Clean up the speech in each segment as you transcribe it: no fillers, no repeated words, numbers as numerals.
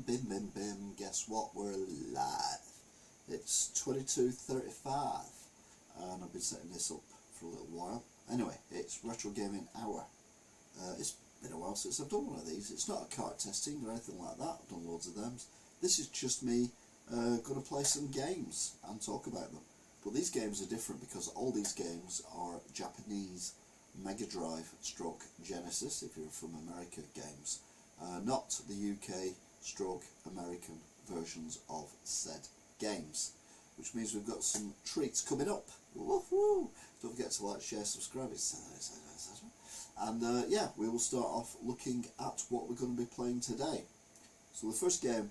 bim, bim, bim. Guess what? We're live. It's 22:35, and I've been setting this up for a little while. Anyway, it's Retro Gaming Hour. It's been a while since I've done one of these. It's not a card testing or anything like that. I've done loads of them. This is just me going to play some games and talk about them. But these games are different because all these games are Japanese Megadrive stroke Genesis, if you're from America, games. Not the UK stroke American versions of said games, which means we've got some treats coming up. Woohoo! Don't forget to like, share, subscribe, and yeah, we will start off looking at what we're going to be playing today. So the first game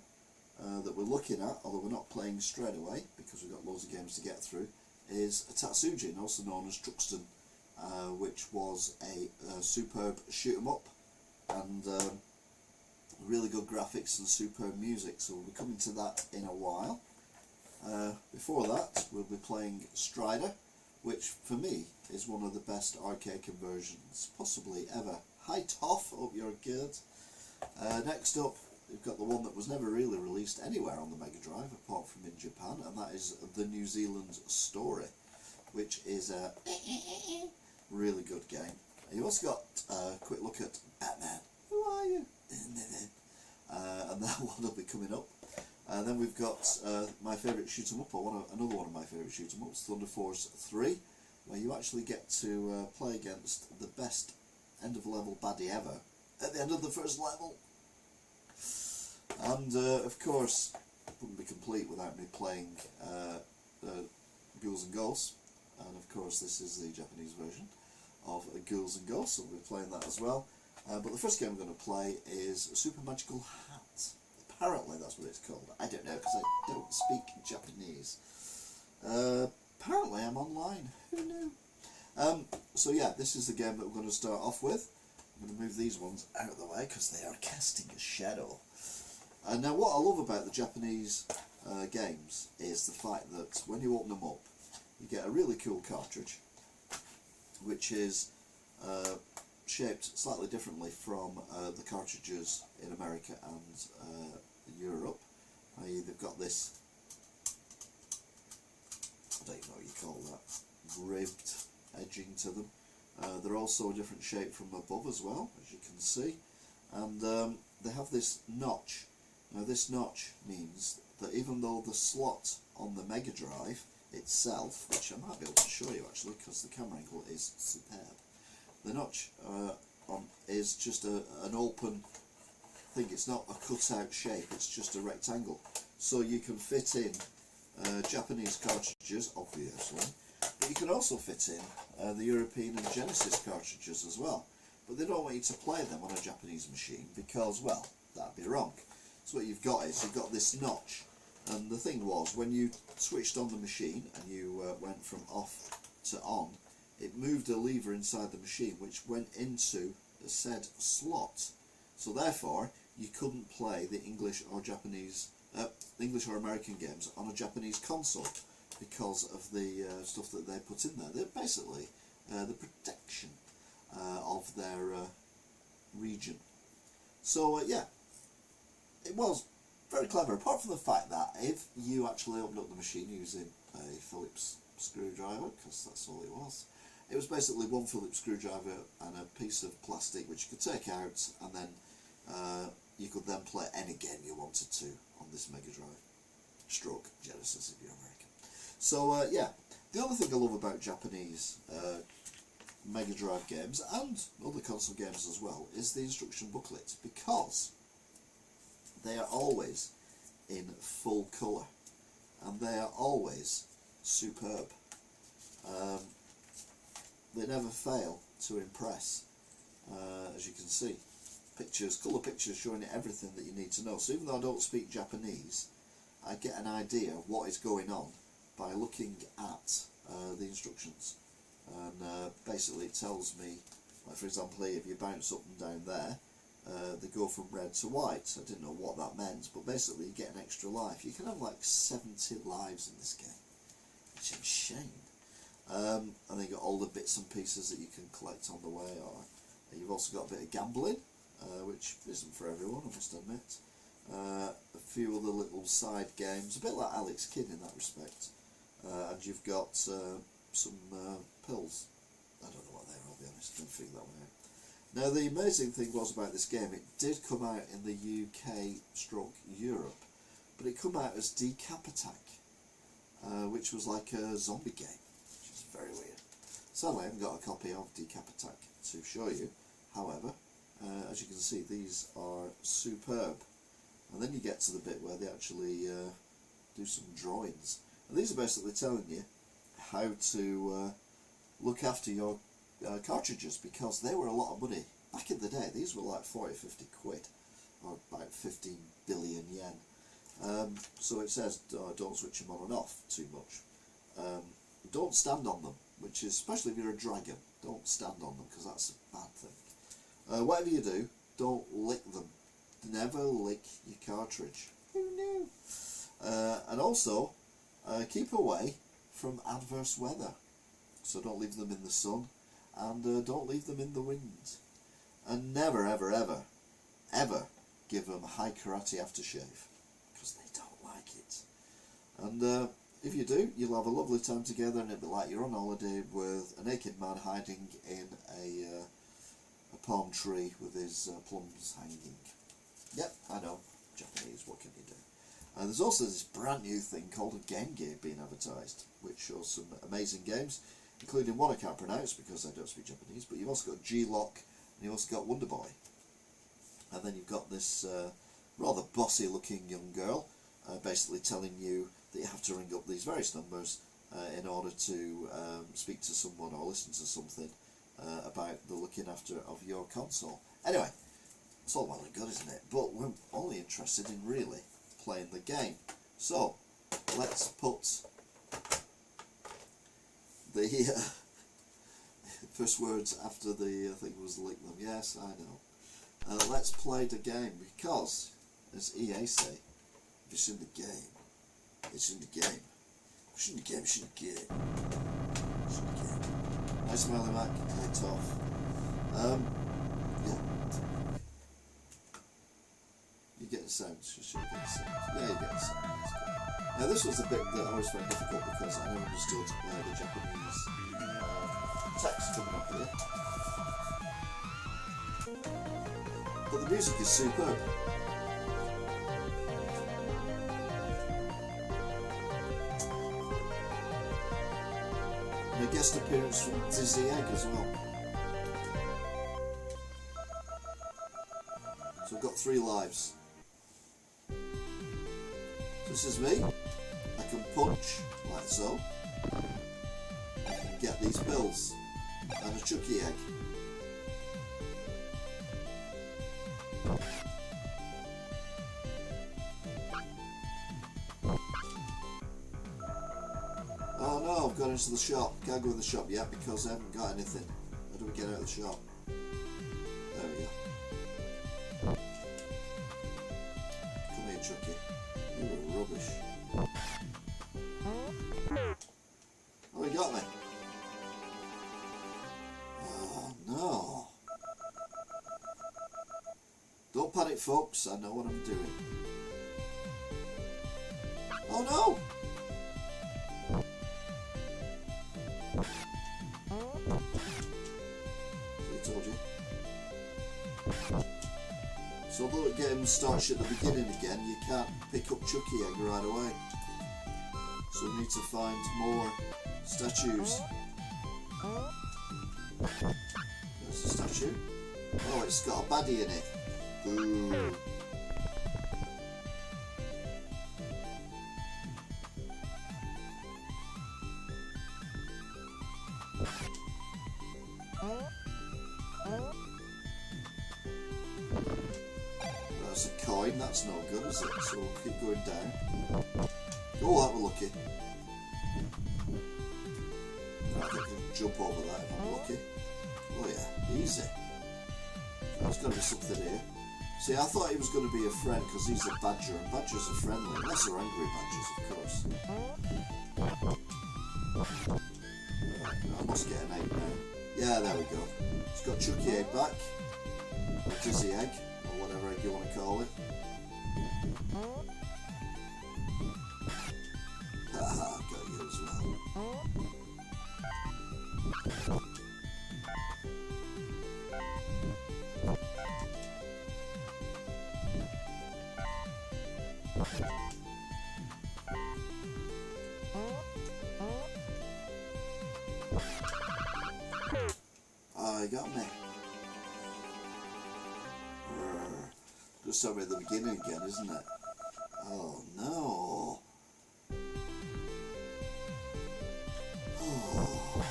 that we're looking at, although we're not playing straight away because we've got loads of games to get through, is a Tatsujin, also known as Truxton, which was a superb shoot 'em up and really good graphics and superb music. So we'll be coming to that in a while. Before that, we'll be playing Strider, which for me is one of the best arcade conversions possibly ever. Hi Toff, hope you're good. Next up, we've got the one that was never really released anywhere on the Megadrive apart from in Japan, and that is the New Zealand Story, which is a really good game. You also got a quick look at Batman. Who are you? And that one will be coming up. And then we've got my favourite shoot 'em up, or another one of my favourite shoot 'em ups, Thunder Force 3, where you actually get to play against the best end of level baddie ever at the end of the first level. And of course, it wouldn't be complete without me playing Ghouls and Ghouls, and of course this is the Japanese version of Ghouls and Ghouls, so we'll be playing that as well. But the first game we're going to play is Super Magical Hat. Apparently that's what it's called. I don't know because I don't speak Japanese. Apparently I'm online. Who knew? So yeah, this is the game that we're going to start off with. I'm going to move these ones out of the way because they are casting a shadow. And now what I love about the Japanese games is the fact that when you open them up, you get a really cool cartridge, which is shaped slightly differently from the cartridges in America and Europe. They've got this, I don't even know what you call that, ribbed edging to them. They're also a different shape from above as well, as you can see, and they have this notch. Now this notch means that even though the slot on the Megadrive itself, which I might be able to show you actually because the camera angle is superb, the notch is just an open thing. It's not a cut-out shape, it's just a rectangle. So you can fit in Japanese cartridges, obviously, but you can also fit in the European and Genesis cartridges as well. But they don't want you to play them on a Japanese machine because, well, that'd be wrong. So what you've got is you've got this notch, and the thing was, when you switched on the machine and you went from off to on, it moved a lever inside the machine which went into the said slot. So therefore you couldn't play the English or Japanese, English or American games on a Japanese console because of the stuff that they put in there. They're basically the protection of their region. So yeah, it was very clever, apart from the fact that if you actually opened up the machine using a Phillips screwdriver, because that's all it was basically one Phillips screwdriver and a piece of plastic which you could take out, and then you could then play any game you wanted to on this Megadrive stroke Genesis if you're American. So yeah, the other thing I love about Japanese Megadrive games and other console games as well is the instruction booklet, because they are always in full colour and they are always superb. They never fail to impress, as you can see. Colour pictures showing everything that you need to know. So even though I don't speak Japanese, I get an idea of what is going on by looking at the instructions. And basically it tells me, like for example here, if you bounce up and down there, they go from red to white. I didn't know what that meant, but basically you get an extra life. You can have like 70 lives in this game, which is insane. And then you've got all the bits and pieces that you can collect on the way. Or you've also got a bit of gambling, which isn't for everyone, I must admit. a few other little side games, a bit like Alex Kidd in that respect. And you've got some pills. I don't know what they are, I'll be honest, I didn't figure that one out. Now the amazing thing was about this game, it did come out in the UK/Europe, but it come out as Decap Attack, which was like a zombie game, which is very weird. Sadly I haven't got a copy of Decap Attack to show you, however, as you can see these are superb. And then you get to the bit where they actually do some drawings. And these are basically telling you how to look after your cartridges, because they were a lot of money. Back in the day, these were like 40, 50 quid, or about 15 billion yen. So it says don't switch them on and off too much. Don't stand on them, which is, especially if you're a dragon, don't stand on them, because that's a bad thing. Whatever you do, don't lick them. Never lick your cartridge. Who knew? And also, keep away from adverse weather. So don't leave them in the sun, and don't leave them in the wind. And never, ever, ever, ever give them high karate aftershave, because they don't like it. And if you do, you'll have a lovely time together, and it'll be like you're on holiday with a naked man hiding in a palm tree with his plums hanging. Yep, I know, Japanese, what can you do? And there's also this brand new thing called a Game Gear being advertised, which shows some amazing games, including one I can't pronounce because I don't speak Japanese, but you've also got G-Lock, and you've also got Wonder Boy. And then you've got this rather bossy looking young girl, basically telling you that you have to ring up these various numbers in order to speak to someone or listen to something about the looking after of your console. Anyway, it's all well and good, isn't it? But we're only interested in really playing the game. So let's put the first words after the thing was lick them. Yes, I know. Let's play the game, because as EA say, if it's in the game, it's in the game. If it's in the game, it's in the game. It's in the game. Nice smiling Mac, very tough. Yeah. You get the sounds, you should get the sounds. Yeah, you get the sounds. That's good. Now this was the bit that I always found difficult because I never understood the Japanese text coming up here. But the music is superb. And a guest appearance from Dizzy Egg as well. So I've got 3 lives. This is me. I can punch like so. I can get these pills and a Chucky egg. Oh no, I've gone into the shop. Can't go in the shop yet because I haven't got anything. How do we get out of the shop? There we go. Come here, Chucky. You were rubbish. Oh, he got me. Oh no. Don't panic, folks. I know what I'm doing. Oh no! I told you. So although the game starts you at the beginning again, you can't pick up Chucky Egg right away. So we need to find more statues. There's a statue. Oh, it's got a baddie in it. Boo. That's a coin, that's no good, is it? So we'll keep going down. Oh, that we're lucky. Right, I think I can jump over that if I'm lucky. Oh yeah, easy. There's got to be something here. See, I thought he was going to be a friend because he's a badger, and badgers are friendly, unless they're angry badgers, of course. Right, I must get an egg now. Yeah, there we go. It's got Chucky Egg back, or Dizzy Egg, or whatever egg you want to call it. Haha, got you as well. Oh, you got me. Just start at the beginning again, isn't it? Oh no. Oh.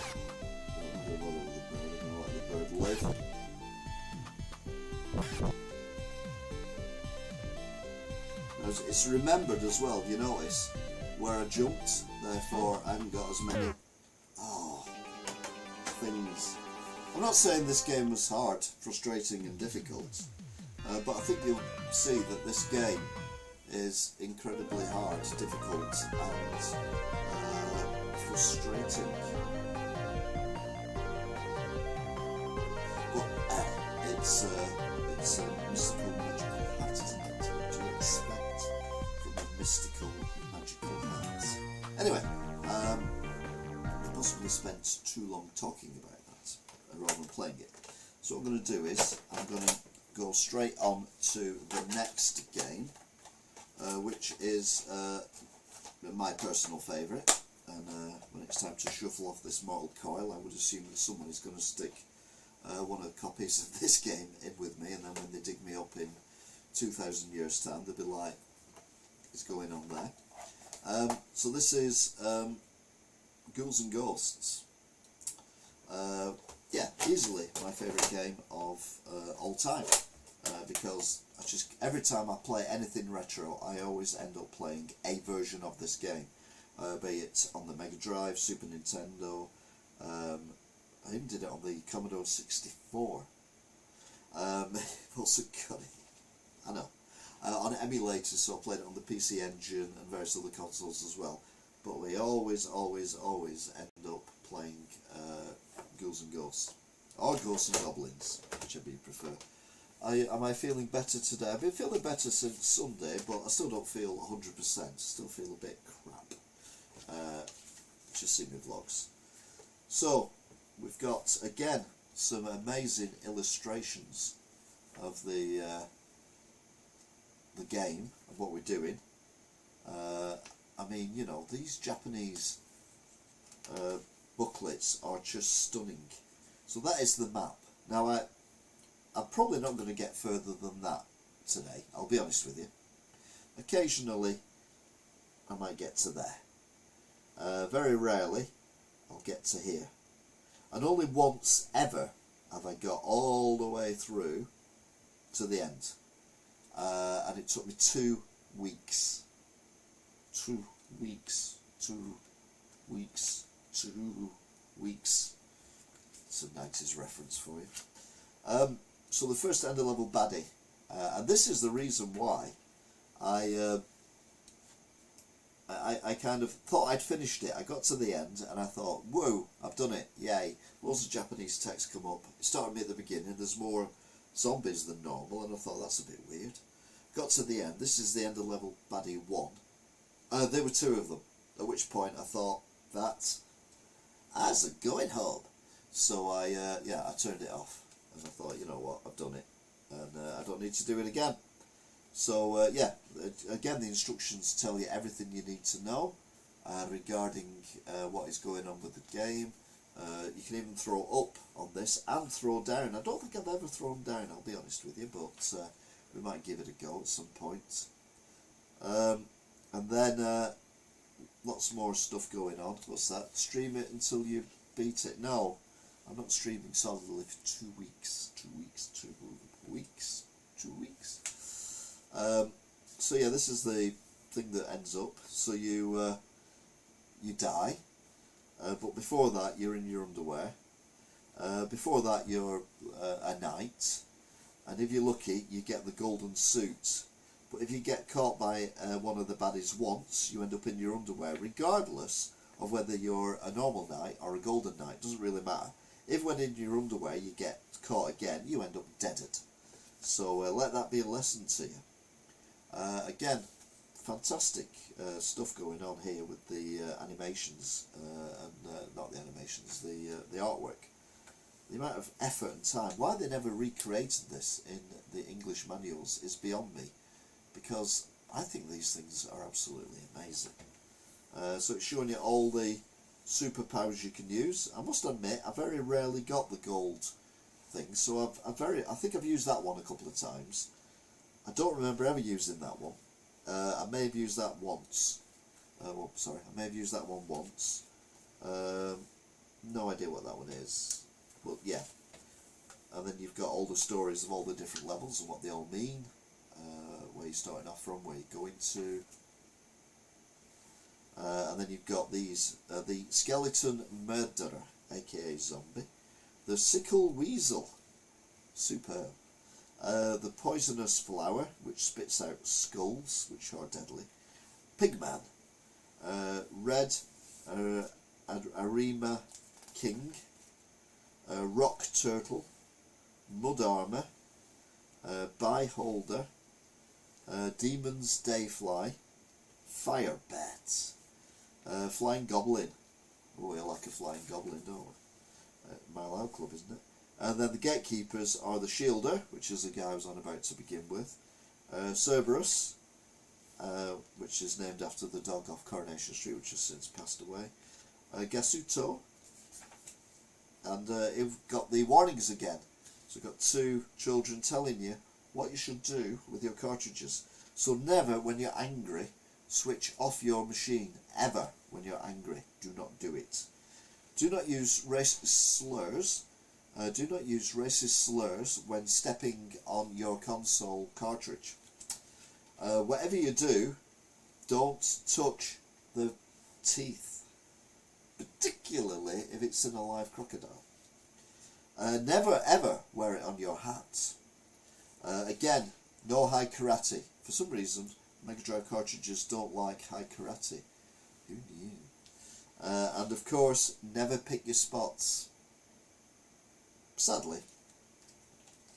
I don't know what the bird live. It's remembered as well, if you notice, where I jumped, therefore I haven't got as many things. I'm not saying this game was hard, frustrating and difficult, but I think you'll see that this game is incredibly hard, difficult and frustrating. But it's a mystical magical hat, isn't it? What do you expect from a mystical magical hat? Anyway, I possibly spent too long talking about that rather than playing it. So what I'm going to do is I'm going to go straight on to the next game, which is my personal favourite. And when it's time to shuffle off this mortal coil, I would assume that someone is going to stick one of the copies of this game in with me, and then when they dig me up in 2,000 years time they'll be like, what's going on there? So this is Ghouls and Ghosts. Yeah, easily my favourite game of all time, because every time I play anything retro I always end up playing a version of this game, be it on the Megadrive, Super Nintendo, I even did it on the Commodore 64. I've also got it, I know, on emulators, so I played it on the PC Engine and various other consoles as well. But we always end up playing Ghouls and Ghosts, or Ghosts and Goblins, whichever you prefer. Am I feeling better today? I've been feeling better since Sunday, but I still don't feel 100%. Still feel a bit crap. Just see my vlogs. So we've got again some amazing illustrations of the game, of what we're doing. I mean, you know, these Japanese booklets are just stunning. So that is the map. Now I'm probably not going to get further than that today, I'll be honest with you. Occasionally I might get to there. Very rarely I'll get to here. And only once ever have I got all the way through to the end. And it took me 2 weeks. 2 weeks. 2 weeks. 2 weeks. It's a 90s reference for you. So the first end of level baddie, and this is the reason why I kind of thought I'd finished it. I got to the end and I thought, whoa, I've done it, yay. Loads of Japanese text come up. It started me at the beginning, there's more zombies than normal, and I thought that's a bit weird. Got to the end, this is the end of level baddie 1. There were 2 of them, at which point I thought, that's a going home. So I turned it off, and I thought, you know what, I've done it, and I don't need to do it again. So yeah, again the instructions tell you everything you need to know regarding what is going on with the game. You can even throw up on this and throw down. I don't think I've ever thrown down, I'll be honest with you, but we might give it a go at some point. And then lots more stuff going on. What's that? Stream it until you beat it. No, I'm not streaming solidly for 2 weeks. 2 weeks, 2 weeks, 2 weeks. So yeah, this is the thing that ends up. So you die, but before that you're in your underwear. Before that you're a knight, and if you're lucky you get the golden suit. But if you get caught by one of the baddies once, you end up in your underwear, regardless of whether you're a normal knight or a golden knight. Doesn't really matter. If when in your underwear you get caught again, you end up deaded. So let that be a lesson to you. Again, fantastic stuff going on here with the animations and not the animations, the artwork. The amount of effort and time. Why they never recreated this in the English manuals is beyond me, because I think these things are absolutely amazing. So it's showing you all the superpowers you can use. I must admit, I very rarely got the gold thing, so I think I've used that one a couple of times. I don't remember ever using that one. I may have used that once. I may have used that one once. No idea what that one is. But yeah. And then you've got all the stories of all the different levels and what they all mean. Where you're starting off from, where you're going to. And then you've got these, the skeleton murderer, aka zombie. The sickle weasel, superb. The poisonous flower, which spits out skulls, which are deadly. Pigman. Red Arima King. Rock Turtle. Mud Armour. Bieholder. Demon's Dayfly. Fire Bat. Flying Goblin. Oh, we like a Flying Goblin, don't we? Mile Out Club, isn't it? And then the gatekeepers are the Shielder, which is the guy I was on about to begin with. Cerberus, which is named after the dog off Coronation Street, which has since passed away. Gasuto. And you've got the warnings again. So we've got two children telling you what you should do with your cartridges. So never, when you're angry, switch off your machine. Ever, when you're angry. Do not do it. Do not use racist slurs. Do not use racist slurs when stepping on your console cartridge. Whatever you do, don't touch the teeth, particularly if it's in a live crocodile. Never ever wear it on your hat. Again, no high karate. For some reason, Megadrive cartridges don't like high karate. Who knew? And of course, never pick your spots. Sadly,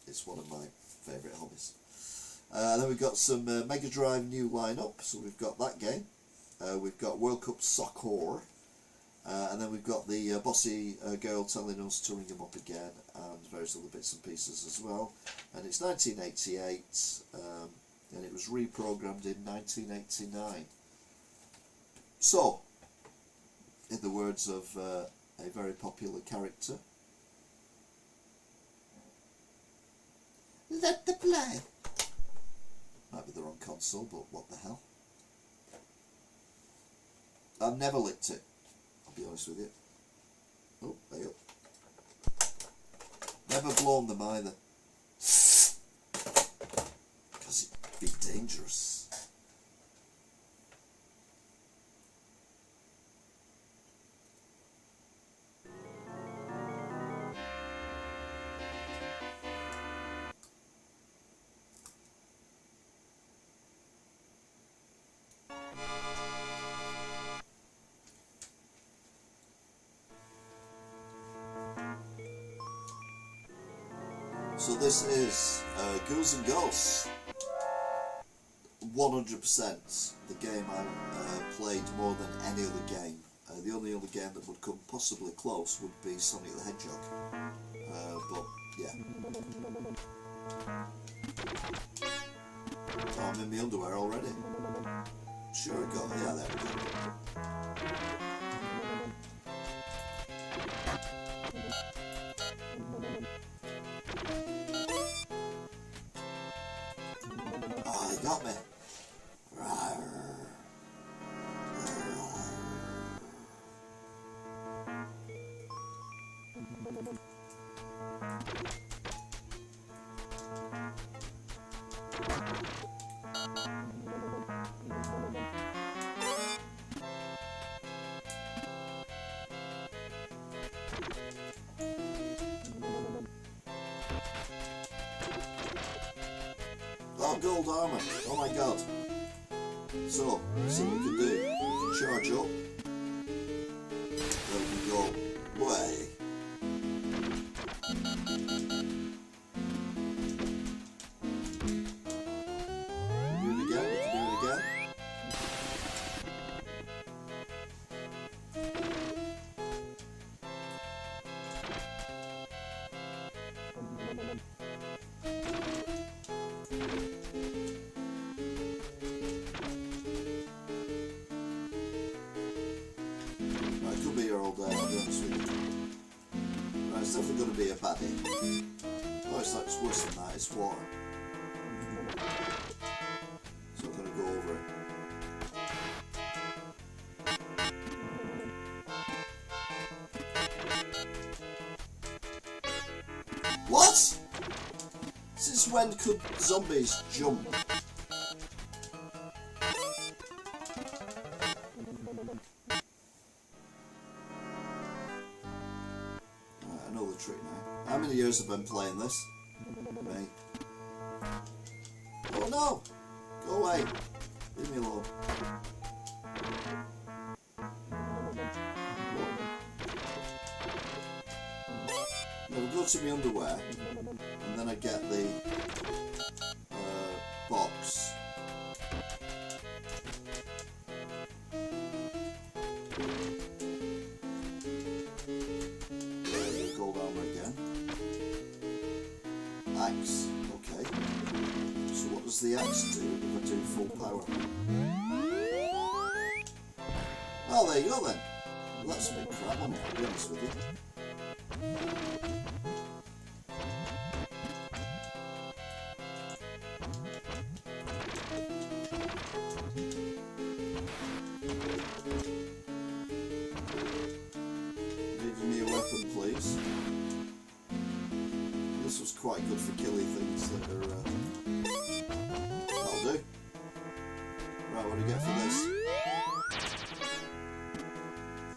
it's one of my favourite hobbies. Then we've got some Megadrive new lineup. So we've got that game. We've got World Cup Soccer. And then we've got the bossy girl telling us to ring him up again, and various other bits and pieces as well. And it's 1988, and it was reprogrammed in 1989. So, in the words of a very popular character, let the play. Might be the wrong console, but what the hell. I've never licked it, I'll be honest with you. Oh, there you go. Never blown them either. Because it'd be dangerous. So this is Ghouls and Ghosts. 100% the game I played more than any other game. The only other game that would come possibly close would be Sonic the Hedgehog. But yeah. Oh, I'm in my underwear already. Sure, I got it. Yeah, there we go. Oh, he got me. Oh, gold armour. Oh my god. So, let's see what we can do. We can charge up. Then we can go way. Do it again. to be a baddie. Oh, it's like, it's worse than that, it's water. So I'm going to go over it. What? Since when could zombies jump? I know the trick now. How many years have I been playing this? Me. Oh no! Go away! Leave me alone. Now we'll go to my underwear, and then I get the box. Gold armor again. Axe, okay. So what does the axe do if I do full power? Oh, there you go then. Well, that's a bit crap on it, I'll be honest with you. Give me a weapon, please. This was quite good for killing things that are... that'll do. Right, what do you get for this?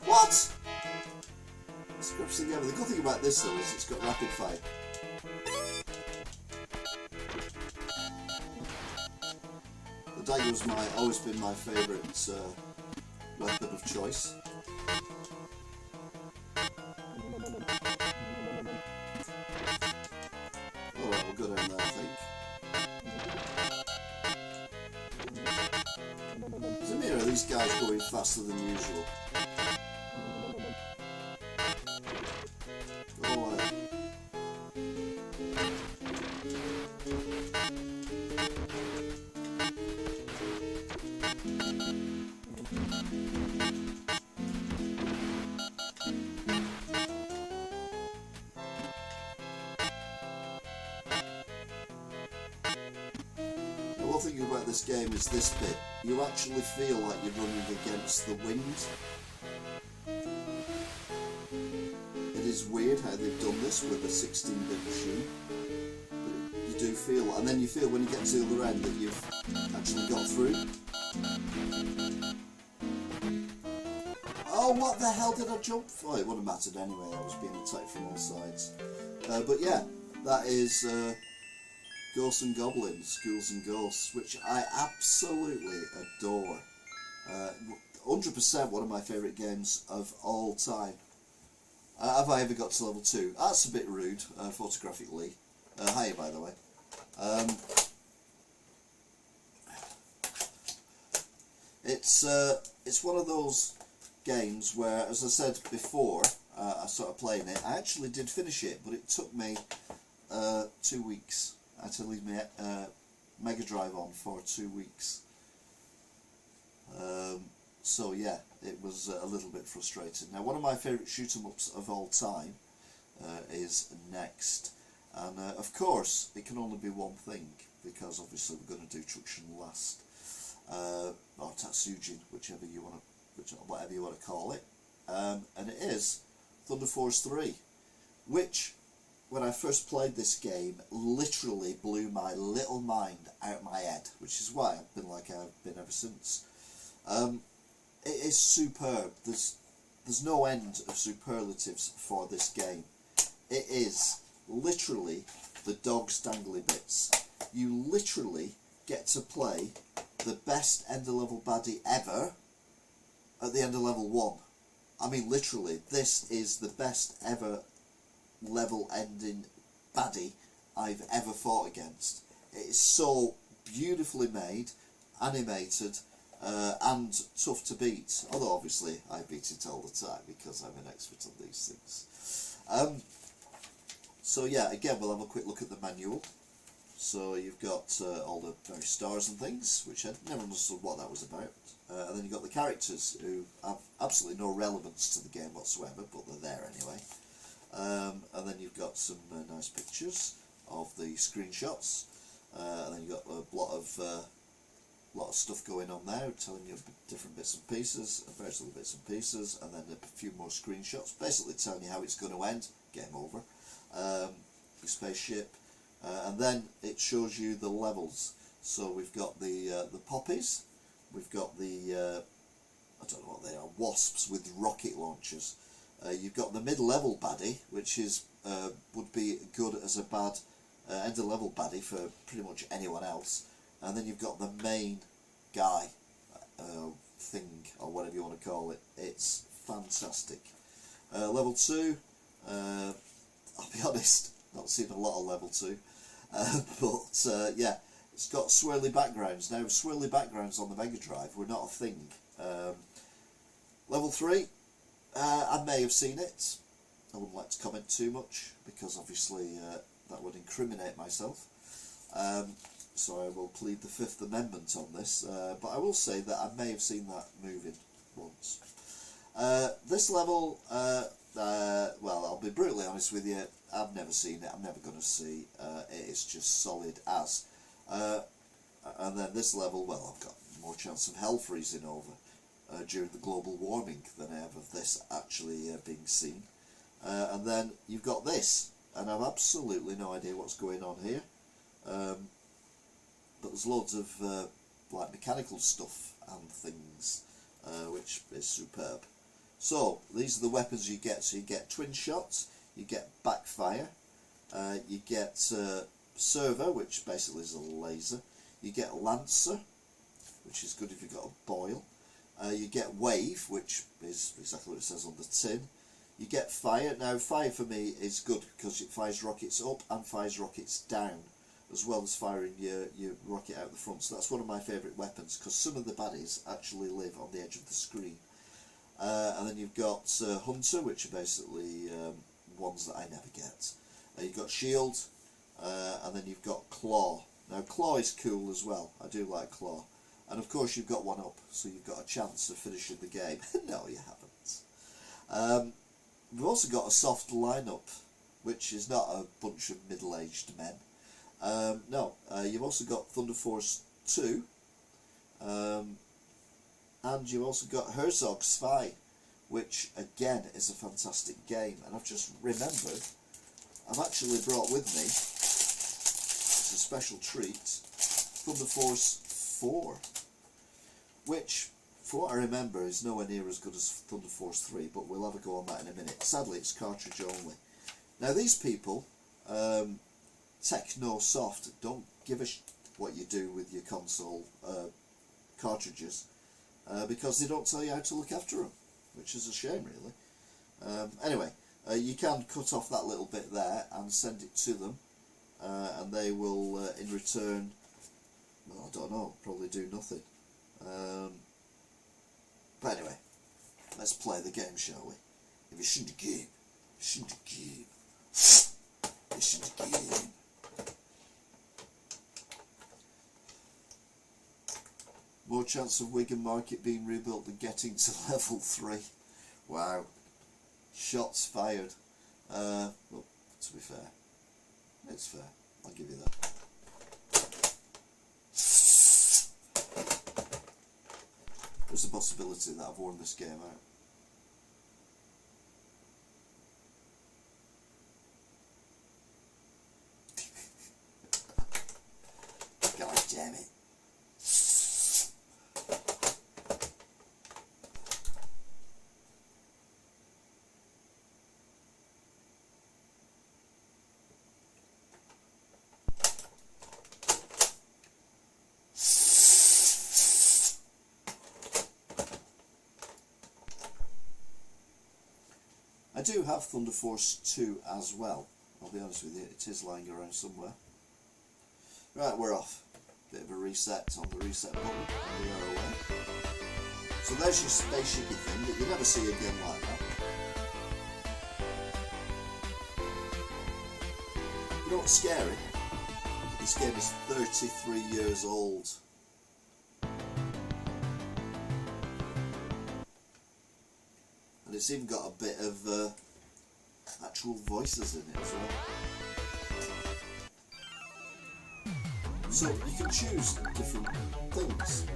What? Scraps together. The good thing about this though is it's got rapid fire. The dagger was always been my favourite weapon of choice. Alright, we'll go down there, I think. Zamira, these guys going faster than usual. Go away. One thing about this game is this bit. You actually feel like you're running against the wind. It is weird how they've done this with a 16-bit machine. But you do feel, and then you feel when you get to the other end that you've actually got through. Oh, what the hell did I jump for? It wouldn't have mattered anyway, I was being attacked from all sides. But yeah, that is... Ghosts and Goblins, Ghouls and Ghosts, which I absolutely adore. 100% one of my favourite games of all time. Have I ever got to level 2? That's a bit rude, photographically. Hiya, by the way. It's one of those games where, as I said before, I started playing it. I actually did finish it, but it took me 2 weeks. I had to leave my Megadrive on for 2 weeks. So yeah, it was a little bit frustrating. Now, one of my favourite shoot-em-ups of all time is Next. And of course, it can only be one thing, because obviously we're going to do Truction last. Or Tatsujin, whatever you want to call it. And it is Thunder Force 3, which... when I first played this game, literally blew my little mind out my head, which is why I've been like I've been ever since. It is superb. There's no end of superlatives for this game. It is literally the dog's dangly bits. You literally get to play the best end of level baddie ever at the end of level 1. I mean, literally, this is the best ever level ending baddie I've ever fought against. It is so beautifully made, animated, and tough to beat. Although obviously I beat it all the time because I'm an expert on these things. So yeah, again we'll have a quick look at the manual. So you've got all the various stars and things, which I never understood what that was about. And then you've got the characters who have absolutely no relevance to the game whatsoever, but they're there anyway. and then you've got some nice pictures of the screenshots, and then you've got a lot of stuff going on there, telling you different bits and pieces, various little bits and pieces, and then a few more screenshots, basically telling you how it's going to end. Game over. Your spaceship, and then it shows you the levels. So we've got the poppies, we've got the I don't know what they are, wasps with rocket launchers. You've got the mid-level baddie, which is would be good as a bad end-of-level baddie for pretty much anyone else. And then you've got the main guy thing, or whatever you want to call it. It's fantastic. Level 2, I'll be honest, not seen a lot of level 2, but yeah, it's got swirly backgrounds. Now, swirly backgrounds on the Megadrive were not a thing. Level 3, I may have seen it. I wouldn't like to comment too much, because obviously that would incriminate myself. So I will plead the Fifth Amendment on this, but I will say that I may have seen that moving once. This level, well, I'll be brutally honest with you, I've never seen it, I'm never going to see. It is just solid as. And then this level, well, I've got more chance of hell freezing over during the global warming than I have of this actually being seen. And then you've got this, and I've absolutely no idea what's going on here. But there's loads of like mechanical stuff and things, which is superb. So these are the weapons you get. So you get twin shots, you get backfire, you get servo, which basically is a laser. You get lancer, which is good if you've got a boil. You get wave, which is exactly what it says on the tin. You get fire. Now fire for me is good because it fires rockets up and fires rockets down, as well as firing your rocket out the front. So that's one of my favourite weapons, because some of the baddies actually live on the edge of the screen. And then you've got Hunter, which are basically ones that I never get. You've got Shield, and then you've got Claw. Now Claw is cool as well, I do like Claw. And of course you've got one up, so you've got a chance of finishing the game. No, you haven't. We've also got a soft lineup, which is not a bunch of middle-aged men. No, you've also got Thunder Force 2, and you've also got Herzog Spy, which again is a fantastic game. And I've just remembered, I've actually brought with me, it's a special treat, Thunder Force 4, which, for what I remember, is nowhere near as good as Thunder Force 3, but we'll have a go on that in a minute. Sadly, it's cartridge only. Now, these people, Technosoft, don't give a what you do with your console cartridges, because they don't tell you how to look after them, which is a shame, really. Anyway, you can cut off that little bit there and send it to them, and they will, in return, well, I don't know, probably do nothing. But anyway, let's play the game, shall we? If you shouldn't game, shouldn't game, shouldn't game. More chance of Wigan Market being rebuilt than getting to level 3. Wow. Shots fired. Well, to be fair, it's fair. I'll give you that. There's a possibility that I've worn this game out. God damn it. I do have Thunder Force 2 as well, I'll be honest with you, it is lying around somewhere. Right, we're off. Bit of a reset on the reset button, and we are away. So there's your spaceshipy thing that you never see again like that. You know what's scary? This game is 33 years old. And it's even got a bit of actual voices in it as well. So you can choose different things.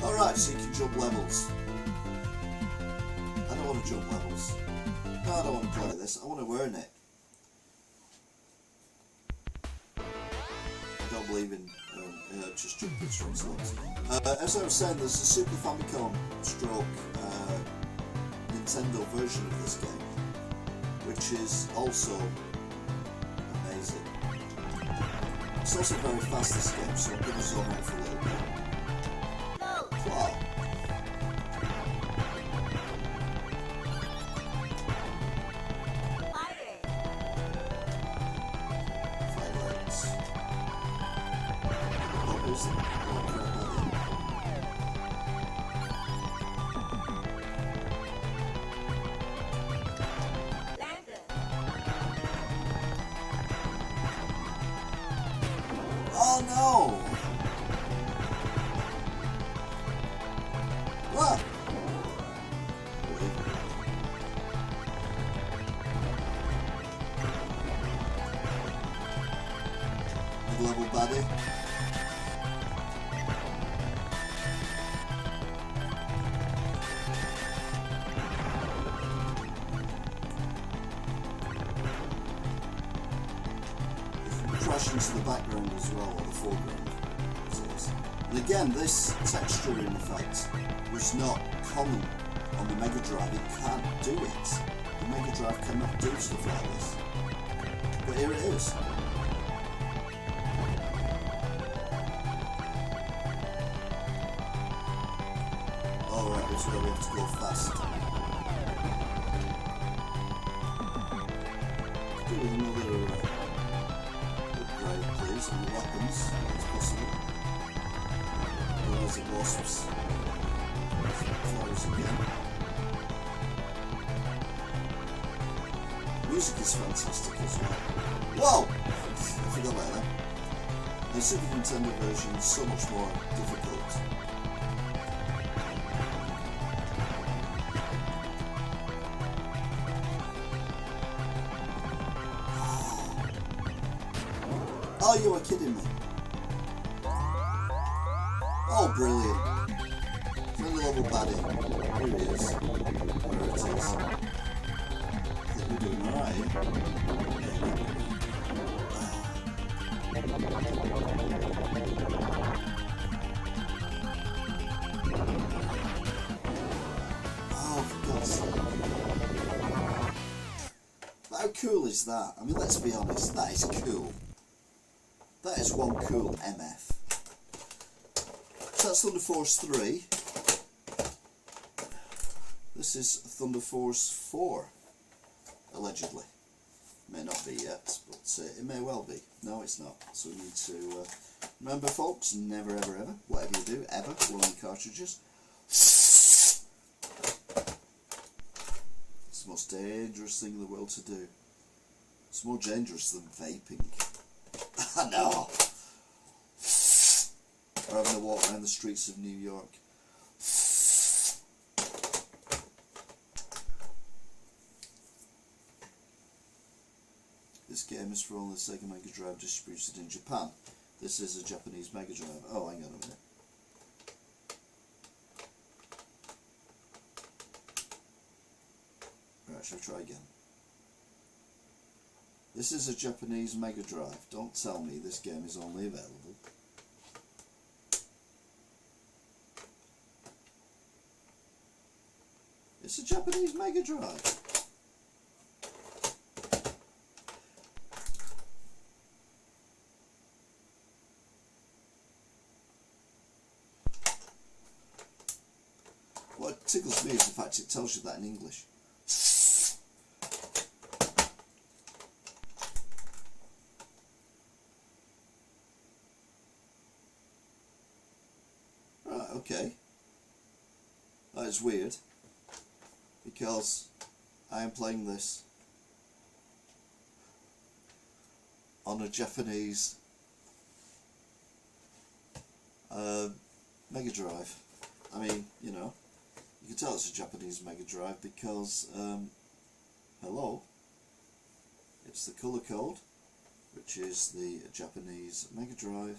Alright, so you can jump levels. I don't want to jump levels. No, I don't want to play this. I want to earn it. I don't believe in just jumping straight levels. As I was saying, there's a Super Famicom stroke Nintendo version of this game, which is also amazing. It's also very fast, this game, so I'm going to zone out for a little bit. Wow. Violence. What is it? Oh no! What? Mid-level baddie. Crash into the background as well, or the foreground. And again, this texturing effect was not common on the Megadrive. It can't do it. The Megadrive cannot do stuff like this. But here it is. Alright, this is where we have to go fast. Do another upgrade, please, on the weapons, if possible. There's the wasps. Flies again. Music is fantastic as well. Whoa! I forgot about that. The Super Nintendo version is so much more difficult. Oh, you are kidding me. Oh, brilliant. Mid-level baddie. Here it is. Where it is. I think we're doing alright. Oh, for God's sake. How cool is that? I mean, let's be honest, that is cool. That is one cool MF. So that's Thunder Force 3. This is Thunder Force 4, allegedly. May not be yet, but it may well be. No, it's not. So we need to remember, folks, never ever ever, whatever you do, ever, blow your cartridges. It's the most dangerous thing in the world to do. It's more dangerous than vaping. I know. Or having to walk around the streets of New York. This game is for only the Sega Mega Drive distributed in Japan. This is a Japanese Mega Drive. Oh, hang on a minute. Right, shall we try again? This is a Japanese Mega Drive. Don't tell me this game is only available. It's a Japanese Mega Drive. What tickles me is the fact it tells you that in English. Right, okay. That is weird, because I am playing this on a Japanese Megadrive. I mean, you know, you can tell it's a Japanese Megadrive because, hello, it's the colour code, which is the Japanese Megadrive.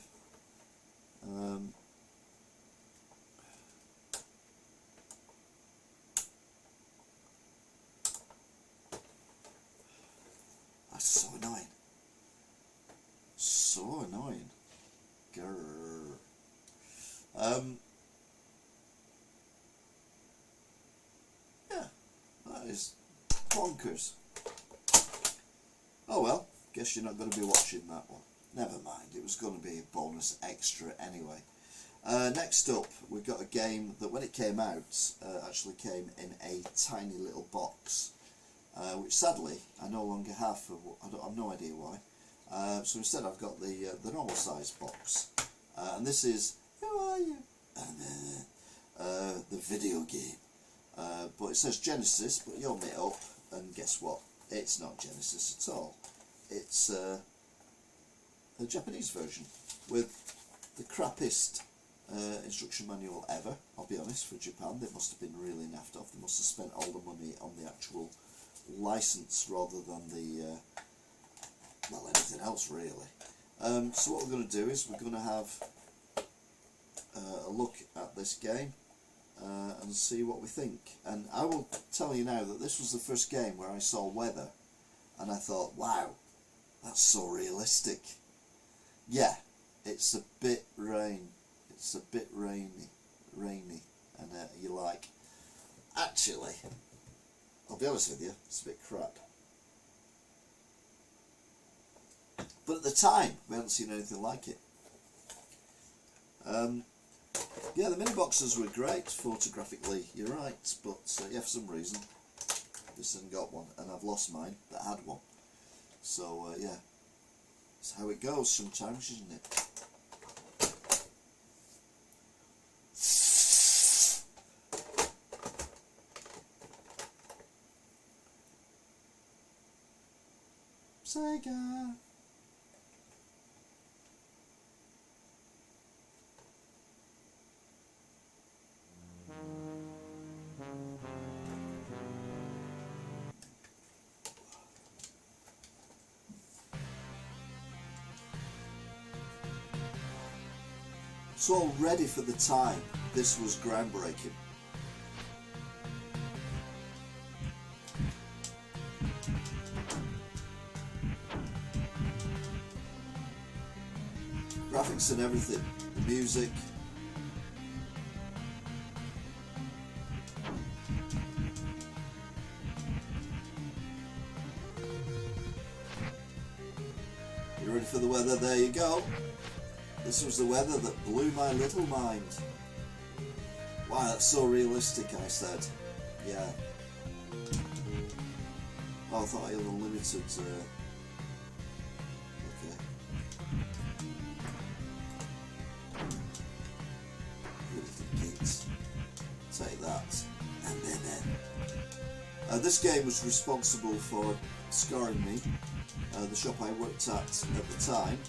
That's so annoying. So annoying. Grrr. Yeah, that is bonkers. Oh well, guess you're not going to be watching that one. Never mind, it was going to be a bonus extra anyway. Next up, we've got a game that when it came out, actually came in a tiny little box, which sadly I no longer have. I've no idea why. So instead I've got the normal size box, and this is Who Are You? The video game. But it says Genesis, but you open it up and guess what? It's not Genesis at all. It's a Japanese version with the crappiest instruction manual ever, I'll be honest, for Japan. They must have been really naffed off. They must have spent all the money on the actual license rather than the well, anything else really. So what we're going to do is we're going to have a look at this game and see what we think. And I will tell you now that this was the first game where I saw weather and I thought, wow, that's so realistic. Yeah, it's a bit rainy, and you're like, actually, I'll be honest with you, it's a bit crap. But at the time, we hadn't seen anything like it. Yeah, the mini boxes were great photographically, you're right, but yeah, for some reason, this hasn't got one, and I've lost mine that had one. So yeah, it's how it goes sometimes, isn't it? Sega. So already for the time, this was groundbreaking. Graphics and everything, the music. You ready for the weather? There you go. This was the weather that blew my little mind. Wow, that's so realistic, I said. Yeah. Oh, I thought I had unlimited. Okay. You little kids. Take that. And then. This game was responsible for scarring me. The shop I worked at the time.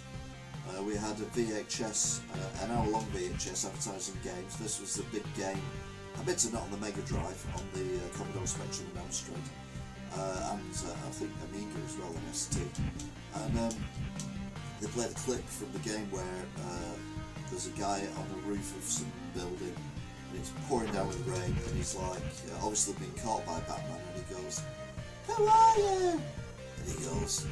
We had a VHS, an hour-long VHS advertising games. This was the big game. I bet it's not on the Megadrive, on the Commodore Spectrum and Amstrad, and I think Amiga as well, and ST. And they played a clip from the game where there's a guy on the roof of some building, and it's pouring down with rain, and he's like, obviously being caught by Batman, and he goes, "Who are you?" And he goes,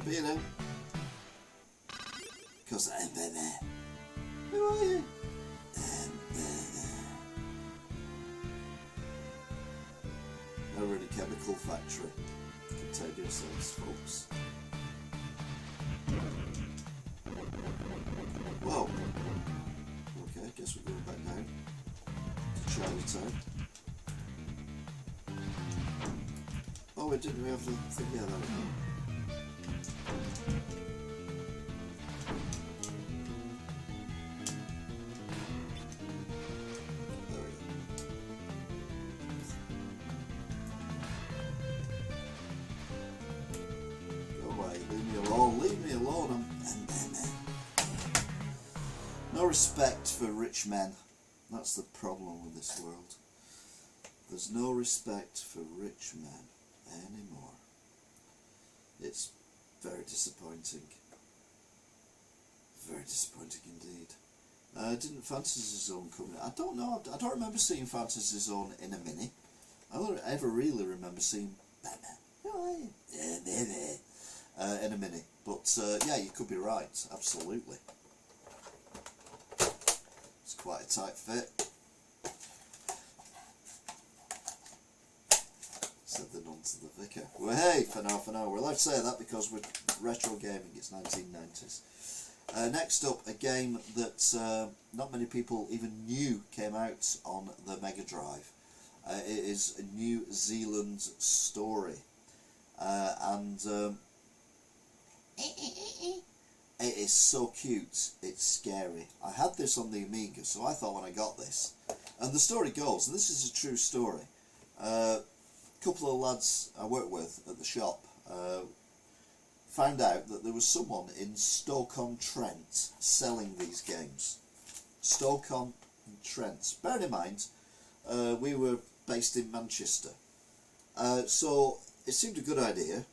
you know, because Who are you? No really chemical factory. Contain yourselves, folks. Well, okay, I guess we're going back down to Chinatown. Oh, we didn't have the thing, yeah, there we go. Leave me alone. No respect for rich men. That's the problem with this world. There's no respect for rich men anymore. It's very disappointing. Very disappointing indeed. Didn't Fantasy Zone come in? I don't know. I don't remember seeing Fantasy Zone in a mini. I don't ever really remember seeing Batman. In a mini. But yeah, you could be right. Absolutely. It's quite a tight fit. Said the nun to the vicar. Well, hey, for now. We're allowed to say that because we're retro gaming. It's 1990s. Next up, a game that not many people even knew came out on the Megadrive. It is a New Zealand story. And it is so cute, it's scary. I had this on the Amiga, so I thought when I got this, and the story goes, and this is a true story, a couple of lads I worked with at the shop found out that there was someone in Stoke-on-Trent selling these games. Stoke-on-Trent. Bear in mind, we were based in Manchester, so it seemed a good idea,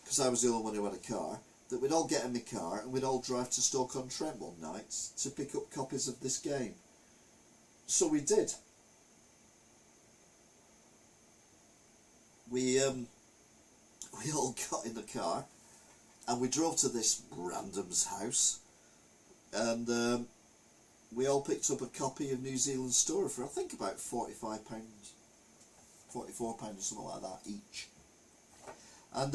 because I was the only one who had a car, that we'd all get in the car and we'd all drive to Stoke-on-Trent one night to pick up copies of this game. So we did. We all got in the car and we drove to this random's house, and we all picked up a copy of New Zealand Story for I think about £45, £44 or something like that each. And